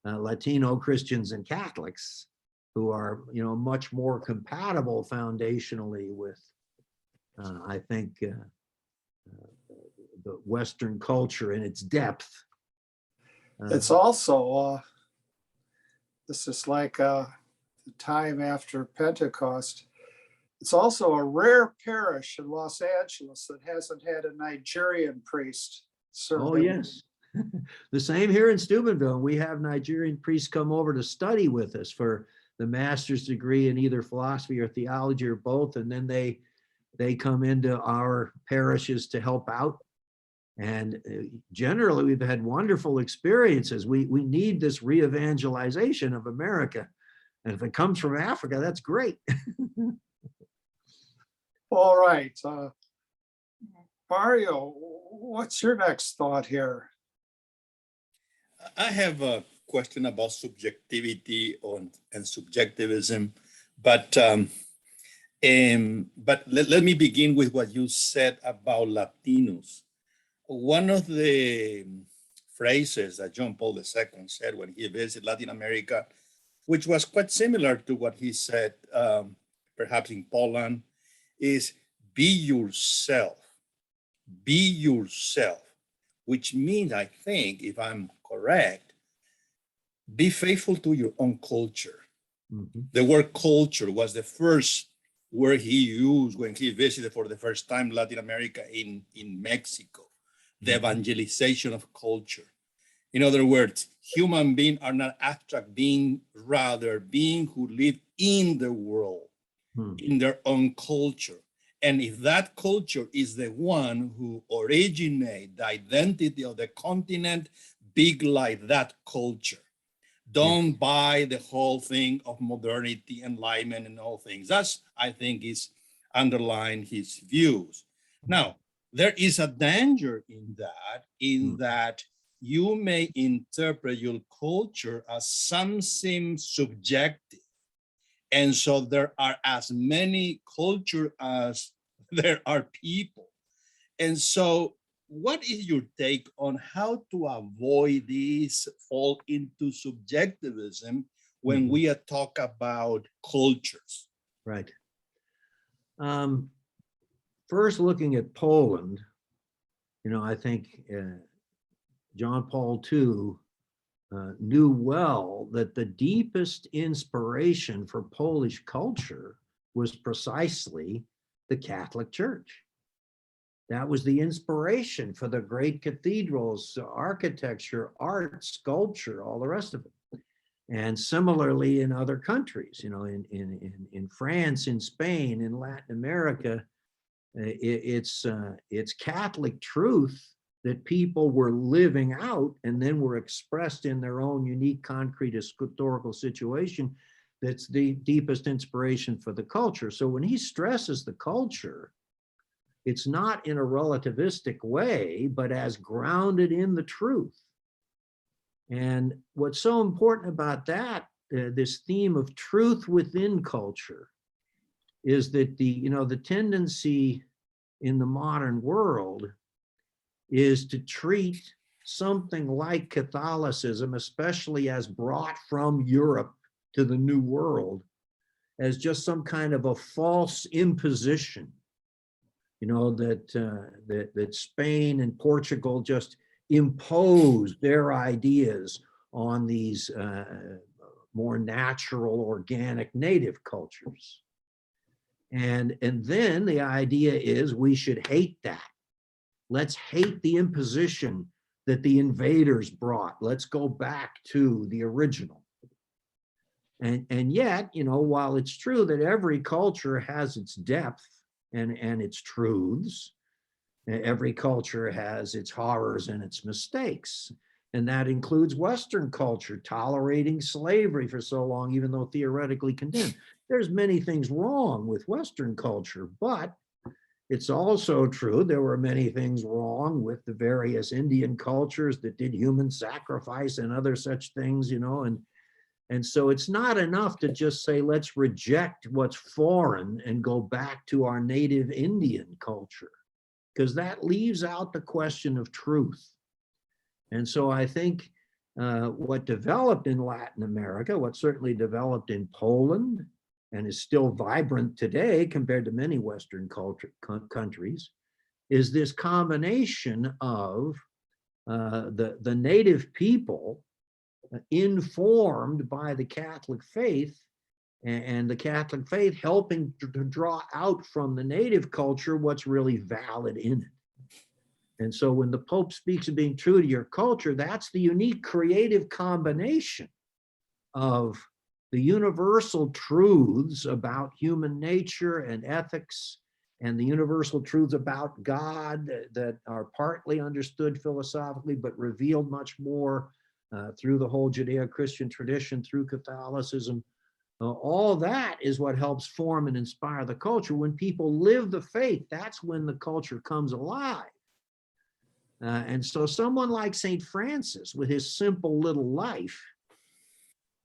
Latino Christians and Catholics, who are, much more compatible foundationally with, I think, the Western culture in its depth. It's also, this is like the time after Pentecost. It's also a rare parish in Los Angeles that hasn't had a Nigerian priest serve. Oh, yes. The same here in Steubenville. We have Nigerian priests come over to study with us for the master's degree in either philosophy or theology or both, and then they come into our parishes to help out. And generally, we've had wonderful experiences. We need this re-evangelization of America. And if it comes from Africa, that's great. All right. Mario, what's your next thought here? I have a question about subjectivity and subjectivism, but let me begin with what you said about Latinos. One of the phrases that John Paul II said when he visited Latin America, which was quite similar to what he said perhaps in Poland, is be yourself, which means, I think, if I'm correct, be faithful to your own culture. Mm-hmm. The word culture was the first word he used when he visited for the first time Latin America in Mexico, the evangelization of culture. In other words, human beings are not abstract beings, rather beings who live in the world, in their own culture. And if that culture is the one who originates the identity of the continent, big like that culture. Don't buy the whole thing of modernity, enlightenment, and all things. That's, I think, is underlying his views. Now, there is a danger in that you may interpret your culture as something subjective. And so there are as many cultures as there are people. And so what is your take on how to avoid this fall into subjectivism when we talk about cultures? Right. First, looking at Poland, I think John Paul II knew well that the deepest inspiration for Polish culture was precisely the Catholic Church. That was the inspiration for the great cathedrals, architecture, art, sculpture, all the rest of it. And similarly in other countries, in France, in Spain, in Latin America, it's Catholic truth that people were living out and then were expressed in their own unique, concrete historical situation. That's the deepest inspiration for the culture. So when he stresses the culture, it's not in a relativistic way, but as grounded in the truth. And what's so important about that, this theme of truth within culture, is that the tendency in the modern world is to treat something like Catholicism, especially as brought from Europe to the New World, as just some kind of a false imposition. That Spain and Portugal just imposed their ideas on these more natural, organic, native cultures. And then the idea is we should hate that. Let's hate the imposition that the invaders brought. Let's go back to the original. And yet, while it's true that every culture has its depth and its truths, every culture has its horrors and its mistakes. And that includes Western culture, tolerating slavery for so long, even though theoretically condemned. There's many things wrong with Western culture, but it's also true there were many things wrong with the various Indian cultures that did human sacrifice and other such things, and so it's not enough to just say, let's reject what's foreign and go back to our native Indian culture, because that leaves out the question of truth. And so I think what developed in Latin America, what certainly developed in Poland, and is still vibrant today compared to many Western countries, is this combination of the native people informed by the Catholic faith, and the Catholic faith helping to draw out from the native culture what's really valid in it. And so when the Pope speaks of being true to your culture, that's the unique creative combination of the universal truths about human nature and ethics, and the universal truths about God that are partly understood philosophically, but revealed much more through the whole Judeo-Christian tradition, through Catholicism. All that is what helps form and inspire the culture. When people live the faith, that's when the culture comes alive. And so someone like St. Francis, with his simple little life,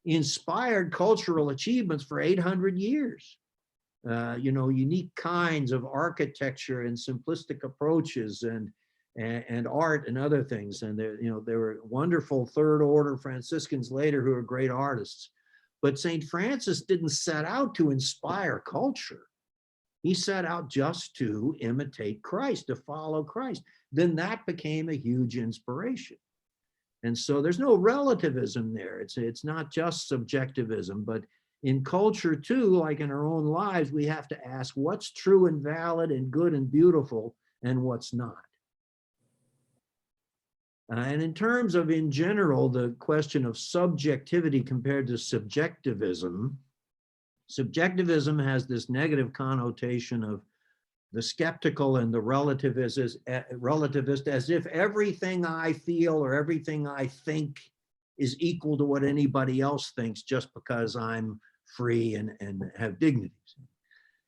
inspired cultural achievements for 800 years. Unique kinds of architecture and simplistic approaches and art and other things. And there were wonderful third order Franciscans later who are great artists. But St. Francis didn't set out to inspire culture. He set out just to imitate Christ, to follow Christ. Then that became a huge inspiration. And so there's no relativism there. It's not just subjectivism, but in culture too, like in our own lives, we have to ask what's true and valid and good and beautiful and what's not. And in terms of, in general, the question of subjectivity compared to subjectivism, subjectivism has this negative connotation of the skeptical and the relativist, as if everything I feel or everything I think is equal to what anybody else thinks just because I'm free and have dignity.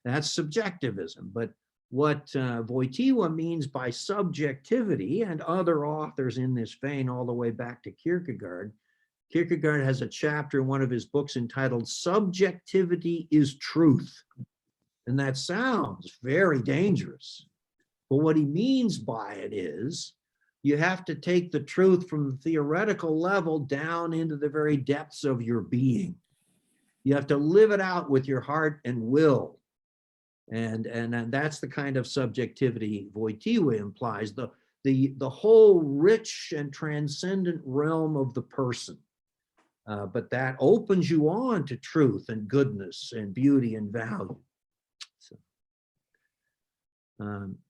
That's subjectivism. But what Wojtyla means by subjectivity, and other authors in this vein all the way back to Kierkegaard, Kierkegaard has a chapter in one of his books entitled Subjectivity Is Truth. And that sounds very dangerous. But what he means by it is you have to take the truth from the theoretical level down into the very depths of your being. You have to live it out with your heart and will. And that's the kind of subjectivity Wojtyla implies, the whole rich and transcendent realm of the person. But that opens you on to truth and goodness and beauty and value. So,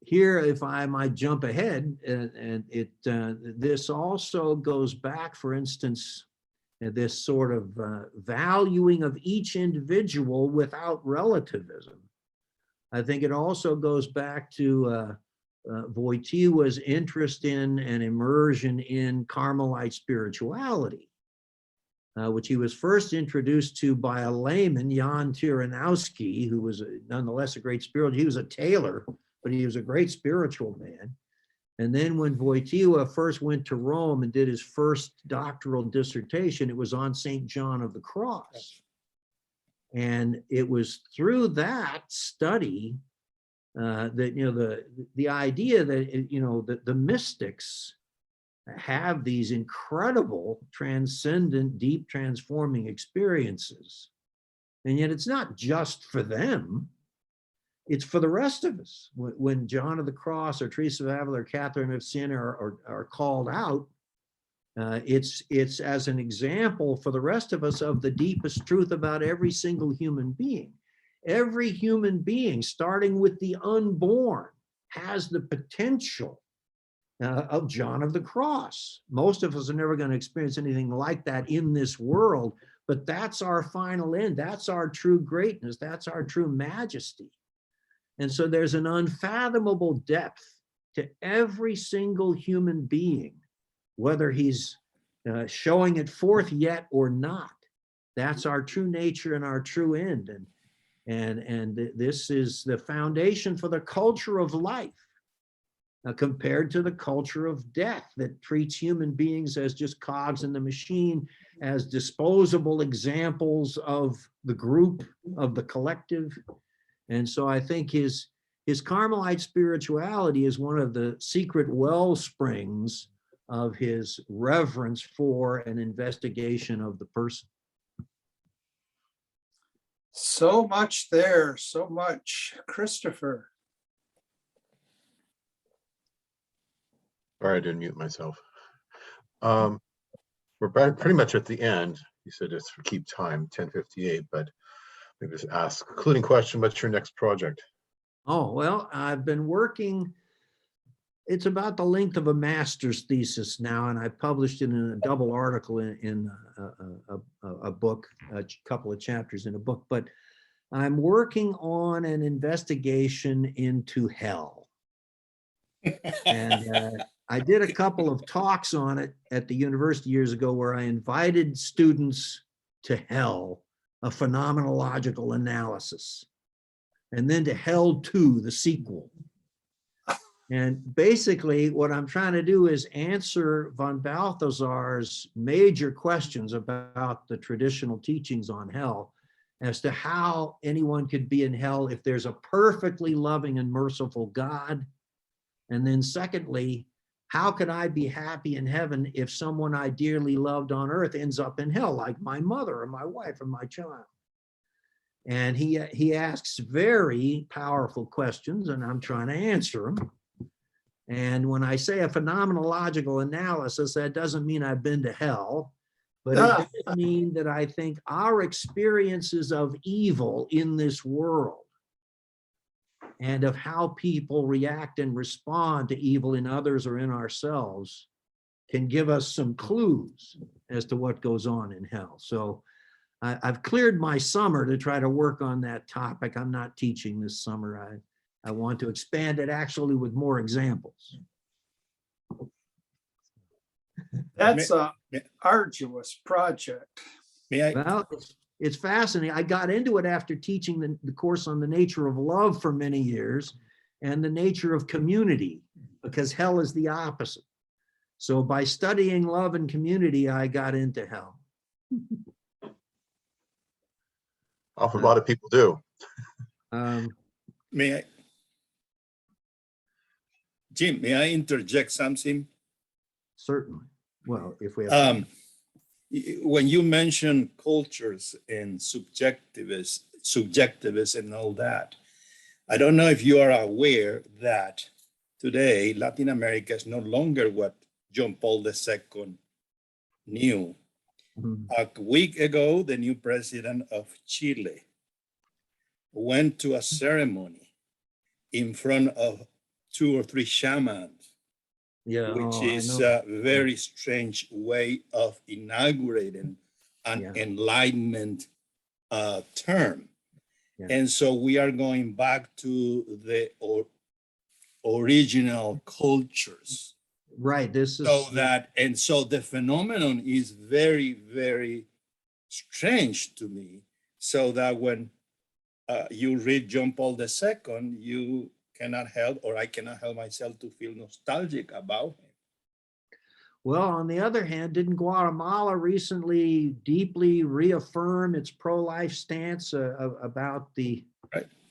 here, if I might jump ahead, this also goes back, for instance, this sort of valuing of each individual without relativism. I think it also goes back to Wojtyla's interest in and immersion in Carmelite spirituality, which he was first introduced to by a layman, Jan Tyranowski, who was nonetheless a great spiritual. He was a tailor, but he was a great spiritual man. And then when Wojtyla first went to Rome and did his first doctoral dissertation, it was on St. John of the Cross. And it was through that study that, the idea that, that the mystics have these incredible, transcendent, deep, transforming experiences. And yet it's not just for them, it's for the rest of us. When John of the Cross or Teresa of Avila or Catherine of Siena are called out, it's as an example for the rest of us of the deepest truth about every single human being. Every human being, starting with the unborn, has the potential of John of the Cross. Most of us are never going to experience anything like that in this world, but that's our final end. That's our true greatness. That's our true majesty. And so there's an unfathomable depth to every single human being, whether he's showing it forth yet or not. That's our true nature and our true end. And this is the foundation for the culture of life, compared to the culture of death that treats human beings as just cogs in the machine, as disposable examples of the group, of the collective. And so I think his Carmelite spirituality is one of the secret well springs of his reverence for an investigation of the person. So much there, so much. Christopher. Sorry, I didn't mute myself. We're pretty much at the end. You said it's for keep time, 10:58, but maybe just ask, concluding question, what's your next project? Oh, well, I've been working, it's about the length of a master's thesis now, and I published it in a double article in a book, a couple of chapters in a book, but I'm working on an investigation into hell. And I did a couple of talks on it at the university years ago where I invited students to hell, a phenomenological analysis, and then to Hell 2, the sequel. And basically what I'm trying to do is answer von Balthasar's major questions about the traditional teachings on hell, as to how anyone could be in hell if there's a perfectly loving and merciful God. And then secondly, how could I be happy in heaven if someone I dearly loved on earth ends up in hell, like my mother or my wife or my child? And he asks very powerful questions, and I'm trying to answer them. And when I say a phenomenological analysis, that doesn't mean I've been to hell. But it does mean that I think our experiences of evil in this world and of how people react and respond to evil in others or in ourselves can give us some clues as to what goes on in hell. So I've cleared my summer to try to work on that topic. I'm not teaching this summer. I want to expand it actually with more examples. That's a arduous project. May I? Well, it's fascinating. I got into it after teaching the course on the nature of love for many years and the nature of community, because hell is the opposite. So by studying love and community, I got into hell. A lot of people do. May I? Jim, may I interject something? Certainly. Well, if we have When you mention cultures and subjectivism and all that, I don't know if you are aware that today Latin America is no longer what John Paul II knew. A week ago, the new president of Chile went to a ceremony in front of 2 or 3 shamans, which is a very strange way of inaugurating an enlightenment term. Yeah. And so we are going back to the original cultures. Right. This is so the phenomenon is very, very strange to me. So that when you read John Paul II, you cannot help, or I cannot help myself to feel nostalgic about him. Well, on the other hand, didn't Guatemala recently deeply reaffirm its pro-life stance about the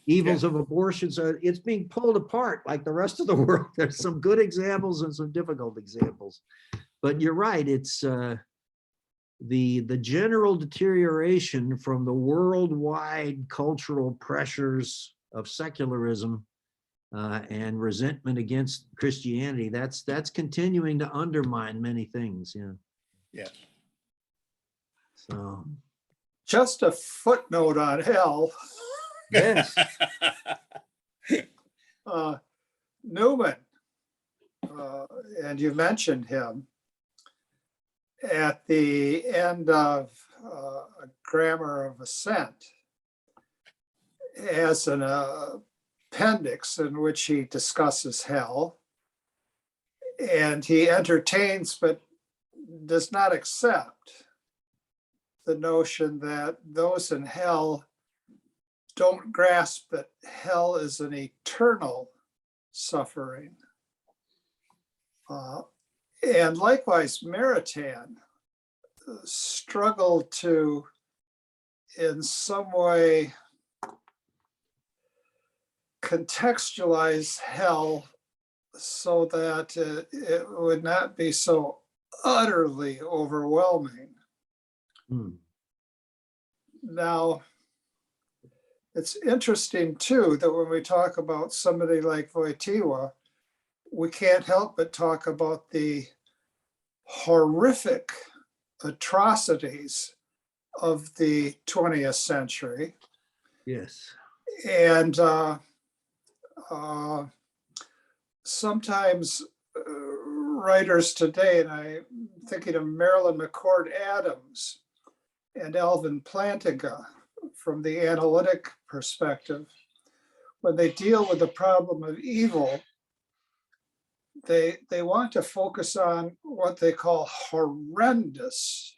evils of abortion? So it's being pulled apart like the rest of the world. There's some good examples and some difficult examples. But you're right, it's the general deterioration from the worldwide cultural pressures of secularism and resentment against Christianity, that's continuing to undermine many things. Yeah. So just a footnote on hell. Yes. Newman, and you mentioned him, at the end of a Grammar of Assent, as an appendix in which he discusses hell, and he entertains but does not accept the notion that those in hell don't grasp that hell is an eternal suffering. And likewise, Maritain struggled to, in some way, contextualize hell so that it would not be so utterly overwhelming. Now, it's interesting too that when we talk about somebody like Wojtyla, we can't help but talk about the horrific atrocities of the 20th century. Yes. And sometimes writers today, and I'm thinking of Marilyn McCord Adams and Alvin Plantinga from the analytic perspective, when they deal with the problem of evil, they want to focus on what they call horrendous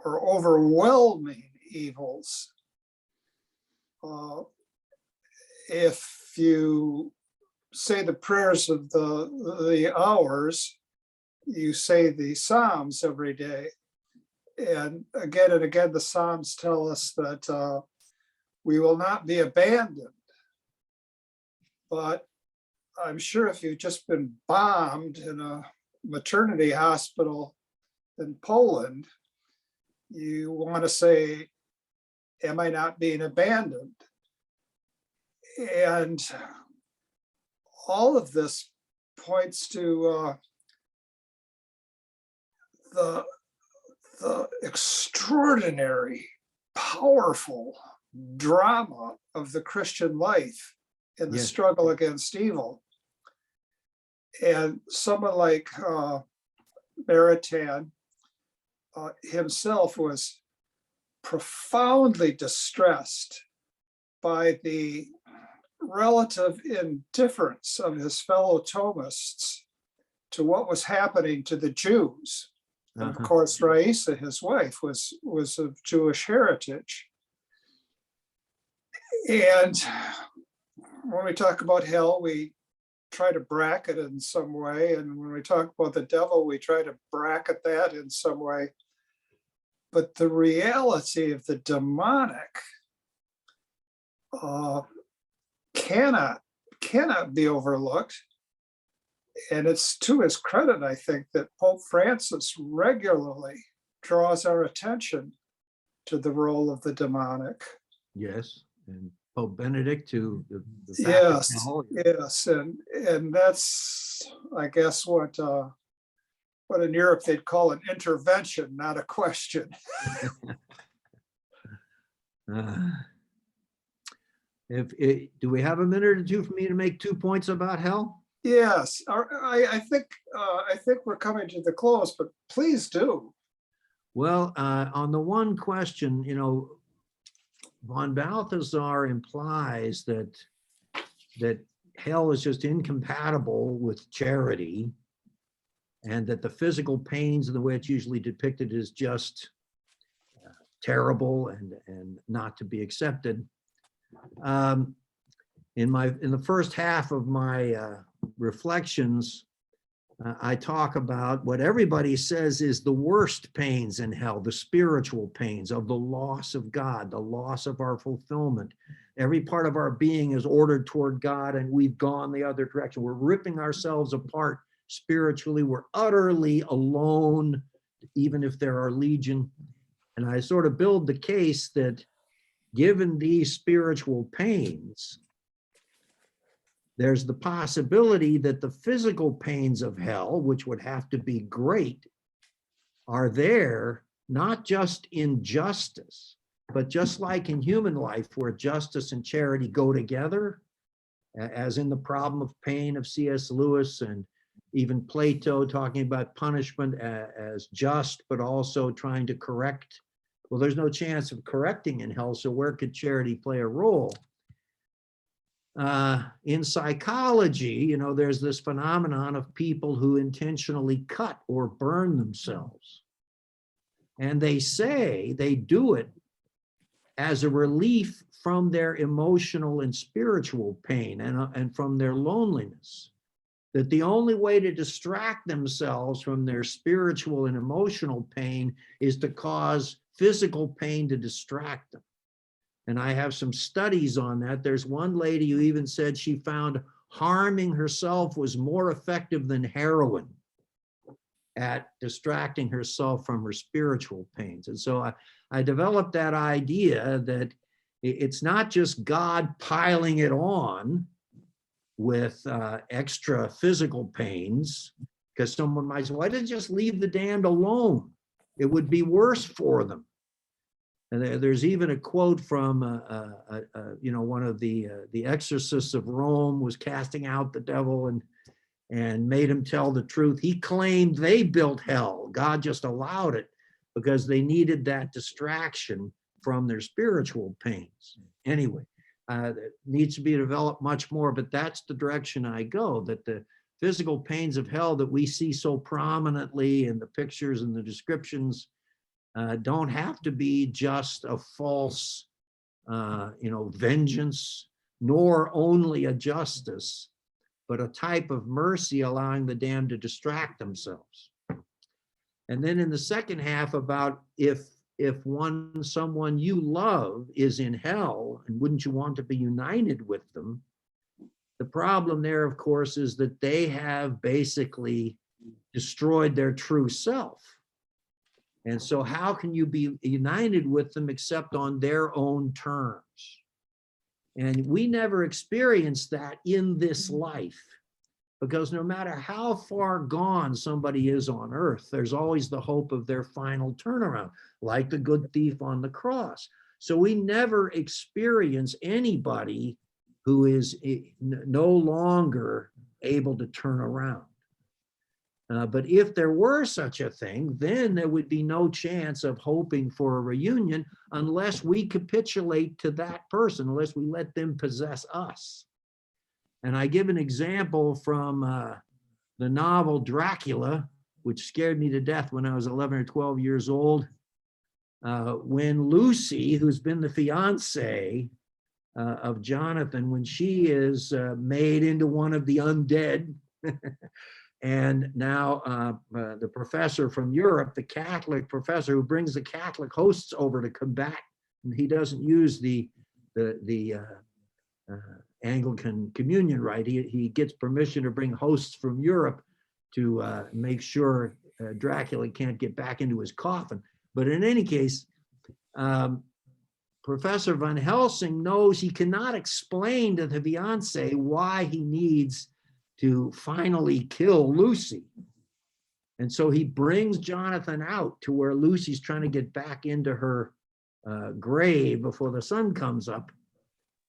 or overwhelming evils. If you say the prayers of the hours, you say the Psalms every day. And again, the Psalms tell us that we will not be abandoned. But I'm sure if you've just been bombed in a maternity hospital in Poland, you want to say, am I not being abandoned? And all of this points to the extraordinary, powerful drama of the Christian life in the Yes. struggle against evil. And someone like Maritain himself was profoundly distressed by the relative indifference of his fellow Thomists to what was happening to the Jews. And of course, Raisa, his wife, was of Jewish heritage. And when we talk about hell, we try to bracket it in some way. And when we talk about the devil, we try to bracket that in some way. But the reality of the demonic cannot be overlooked. And it's to his credit, I think, that Pope Francis regularly draws our attention to the role of the demonic. Yes, and Pope Benedict to the Yes, Vatican. yes, and that's, I guess, what in Europe they'd call an intervention, not a question. Do we have a minute or two for me to make 2 points about hell? Yes, I think we're coming to the close, but please do. Well, on the one question, von Balthasar implies that hell is just incompatible with charity, and that the physical pains and the way it's usually depicted is just terrible and not to be accepted. In the first half of my reflections, I talk about what everybody says is the worst pains in hell, the spiritual pains of the loss of God, the loss of our fulfillment. Every part of our being is ordered toward God, and we've gone the other direction. We're ripping ourselves apart spiritually. We're utterly alone, even if there are legion. And I sort of build the case that given these spiritual pains, there's the possibility that the physical pains of hell, which would have to be great, are there not just in justice, but just like in human life where justice and charity go together, as in the problem of pain of C.S. Lewis, and even Plato talking about punishment as just, but also trying to correct. Well, there's no chance of correcting in hell, so where could charity play a role? In psychology, there's this phenomenon of people who intentionally cut or burn themselves. And they say they do it as a relief from their emotional and spiritual pain and from their loneliness. That the only way to distract themselves from their spiritual and emotional pain is to cause physical pain to distract them. And I have some studies on that. There's one lady who even said she found harming herself was more effective than heroin at distracting herself from her spiritual pains. And so I developed that idea that it's not just God piling it on with extra physical pains, because someone might say, why didn't you just leave the damned alone? It would be worse for them. And there's even a quote from, one of the exorcists of Rome was casting out the devil and made him tell the truth. He claimed they built hell. God just allowed it because they needed that distraction from their spiritual pains. Anyway, it needs to be developed much more, but that's the direction I go, that the physical pains of hell that we see so prominently in the pictures and the descriptions don't have to be just a false, vengeance, nor only a justice, but a type of mercy allowing the damned to distract themselves. And then in the second half about if someone you love is in hell, and wouldn't you want to be united with them? The problem there, of course, is that they have basically destroyed their true self. And so how can you be united with them except on their own terms? And we never experience that in this life. because no matter how far gone somebody is on earth, there's always the hope of their final turnaround, like the good thief on the cross. So we never experience anybody who is no longer able to turn around. But if there were such a thing, then there would be no chance of hoping for a reunion unless we capitulate to that person, unless we let them possess us. And I give an example from the novel Dracula, which scared me to death when I was 11 or 12 years old. When Lucy, who's been the fiance of Jonathan, when she is made into one of the undead, and now the professor from Europe, the Catholic professor who brings the Catholic hosts over to combat, and he doesn't use the Anglican communion rite. He gets permission to bring hosts from Europe to make sure Dracula can't get back into his coffin. But in any case, Professor Van Helsing knows he cannot explain to the fiance why he needs to finally kill Lucy. And so he brings Jonathan out to where Lucy's trying to get back into her grave before the sun comes up.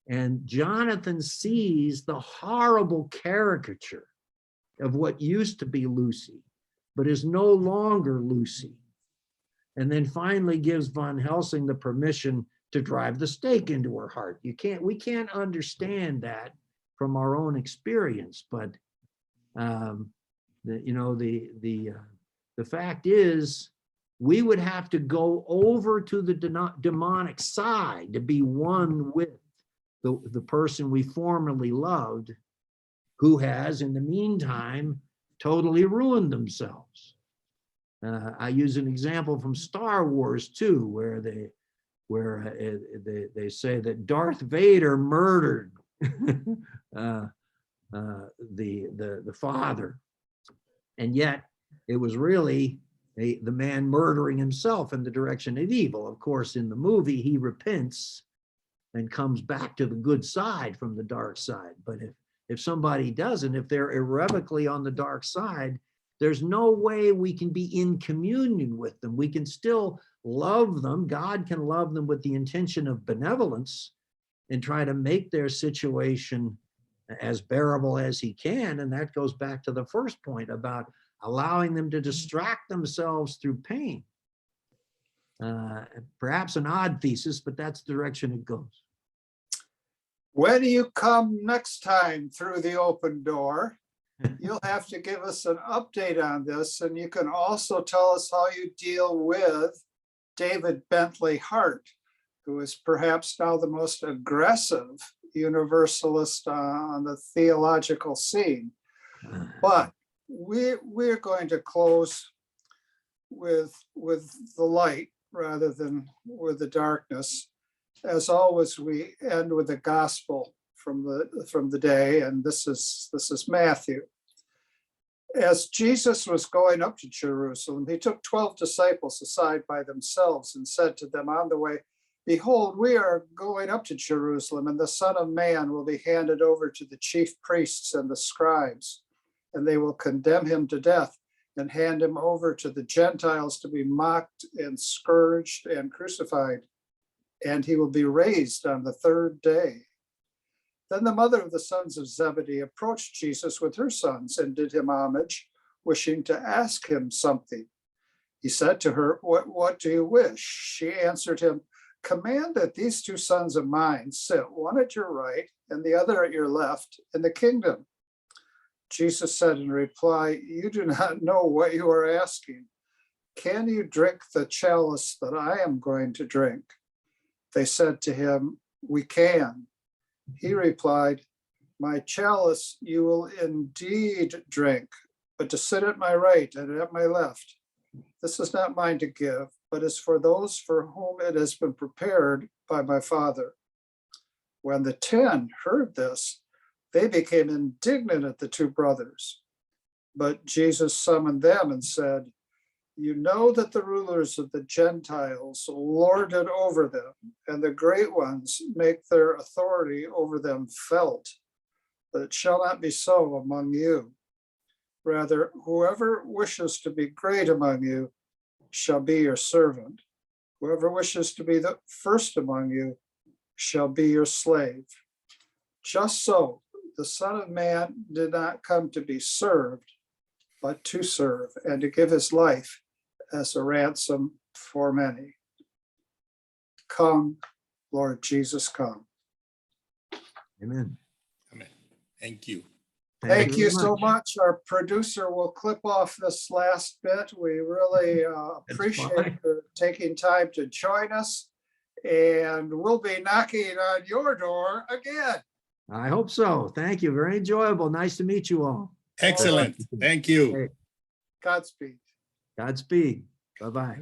And Jonathan sees the horrible caricature of what used to be Lucy, but is no longer Lucy. And then finally gives Van Helsing the permission to drive the stake into her heart. We can't understand that from our own experience, but the fact is, we would have to go over to the demonic side to be one with the person we formerly loved, who has, in the meantime, totally ruined themselves. I use an example from Star Wars too, where they say that Darth Vader murdered the father, and yet it was really the man murdering himself in the direction of evil. Of course, in the movie, he repents and comes back to the good side from the dark side. But if somebody doesn't, if they're irrevocably on the dark side, there's no way we can be in communion with them. We can still love them. God can love them with the intention of benevolence and try to make their situation as bearable as he can. And that goes back to the first point about allowing them to distract themselves through pain. Perhaps an odd thesis, but that's the direction it goes. When you come next time through the open door, you'll have to give us an update on this, and you can also tell us how you deal with David Bentley Hart, who is perhaps now the most aggressive universalist on the theological scene. But we're going to close with the light rather than with the darkness. As always, we end with the gospel from the day, and this is Matthew. As Jesus was going up to Jerusalem, he took 12 disciples aside by themselves and said to them on the way, "Behold, we are going up to Jerusalem, and the Son of Man will be handed over to the chief priests and the scribes, and they will condemn him to death and hand him over to the Gentiles to be mocked and scourged and crucified, and he will be raised on the third day." Then the mother of the sons of Zebedee approached Jesus with her sons and did him homage, wishing to ask him something. He said to her, What do you wish? She answered him, "Command that these two sons of mine sit, one at your right and the other at your left, in the kingdom." Jesus said in reply, "You do not know what you are asking. Can you drink the chalice that I am going to drink?" They said to him, "We can." He replied, "My chalice you will indeed drink, but to sit at my right and at my left, this is not mine to give, but is for those for whom it has been prepared by my Father." When the 10 heard this, they became indignant at the two brothers. But Jesus summoned them and said, "You know that the rulers of the Gentiles lord it over them, and the great ones make their authority over them felt. But it shall not be so among you. Rather, whoever wishes to be great among you shall be your servant. Whoever wishes to be the first among you shall be your slave. Just so the Son of Man did not come to be served, but to serve and to give his life as a ransom for many. Come, Lord Jesus, come. Amen. Amen. Thank you. Thank you very so much. Our producer will clip off this last bit. We really appreciate fine. you taking time to join us. And we'll be knocking on your door again. I hope so. Thank you. Very enjoyable. Nice to meet you all. Excellent. Thank you. Hey, Godspeed. Godspeed. Bye-bye.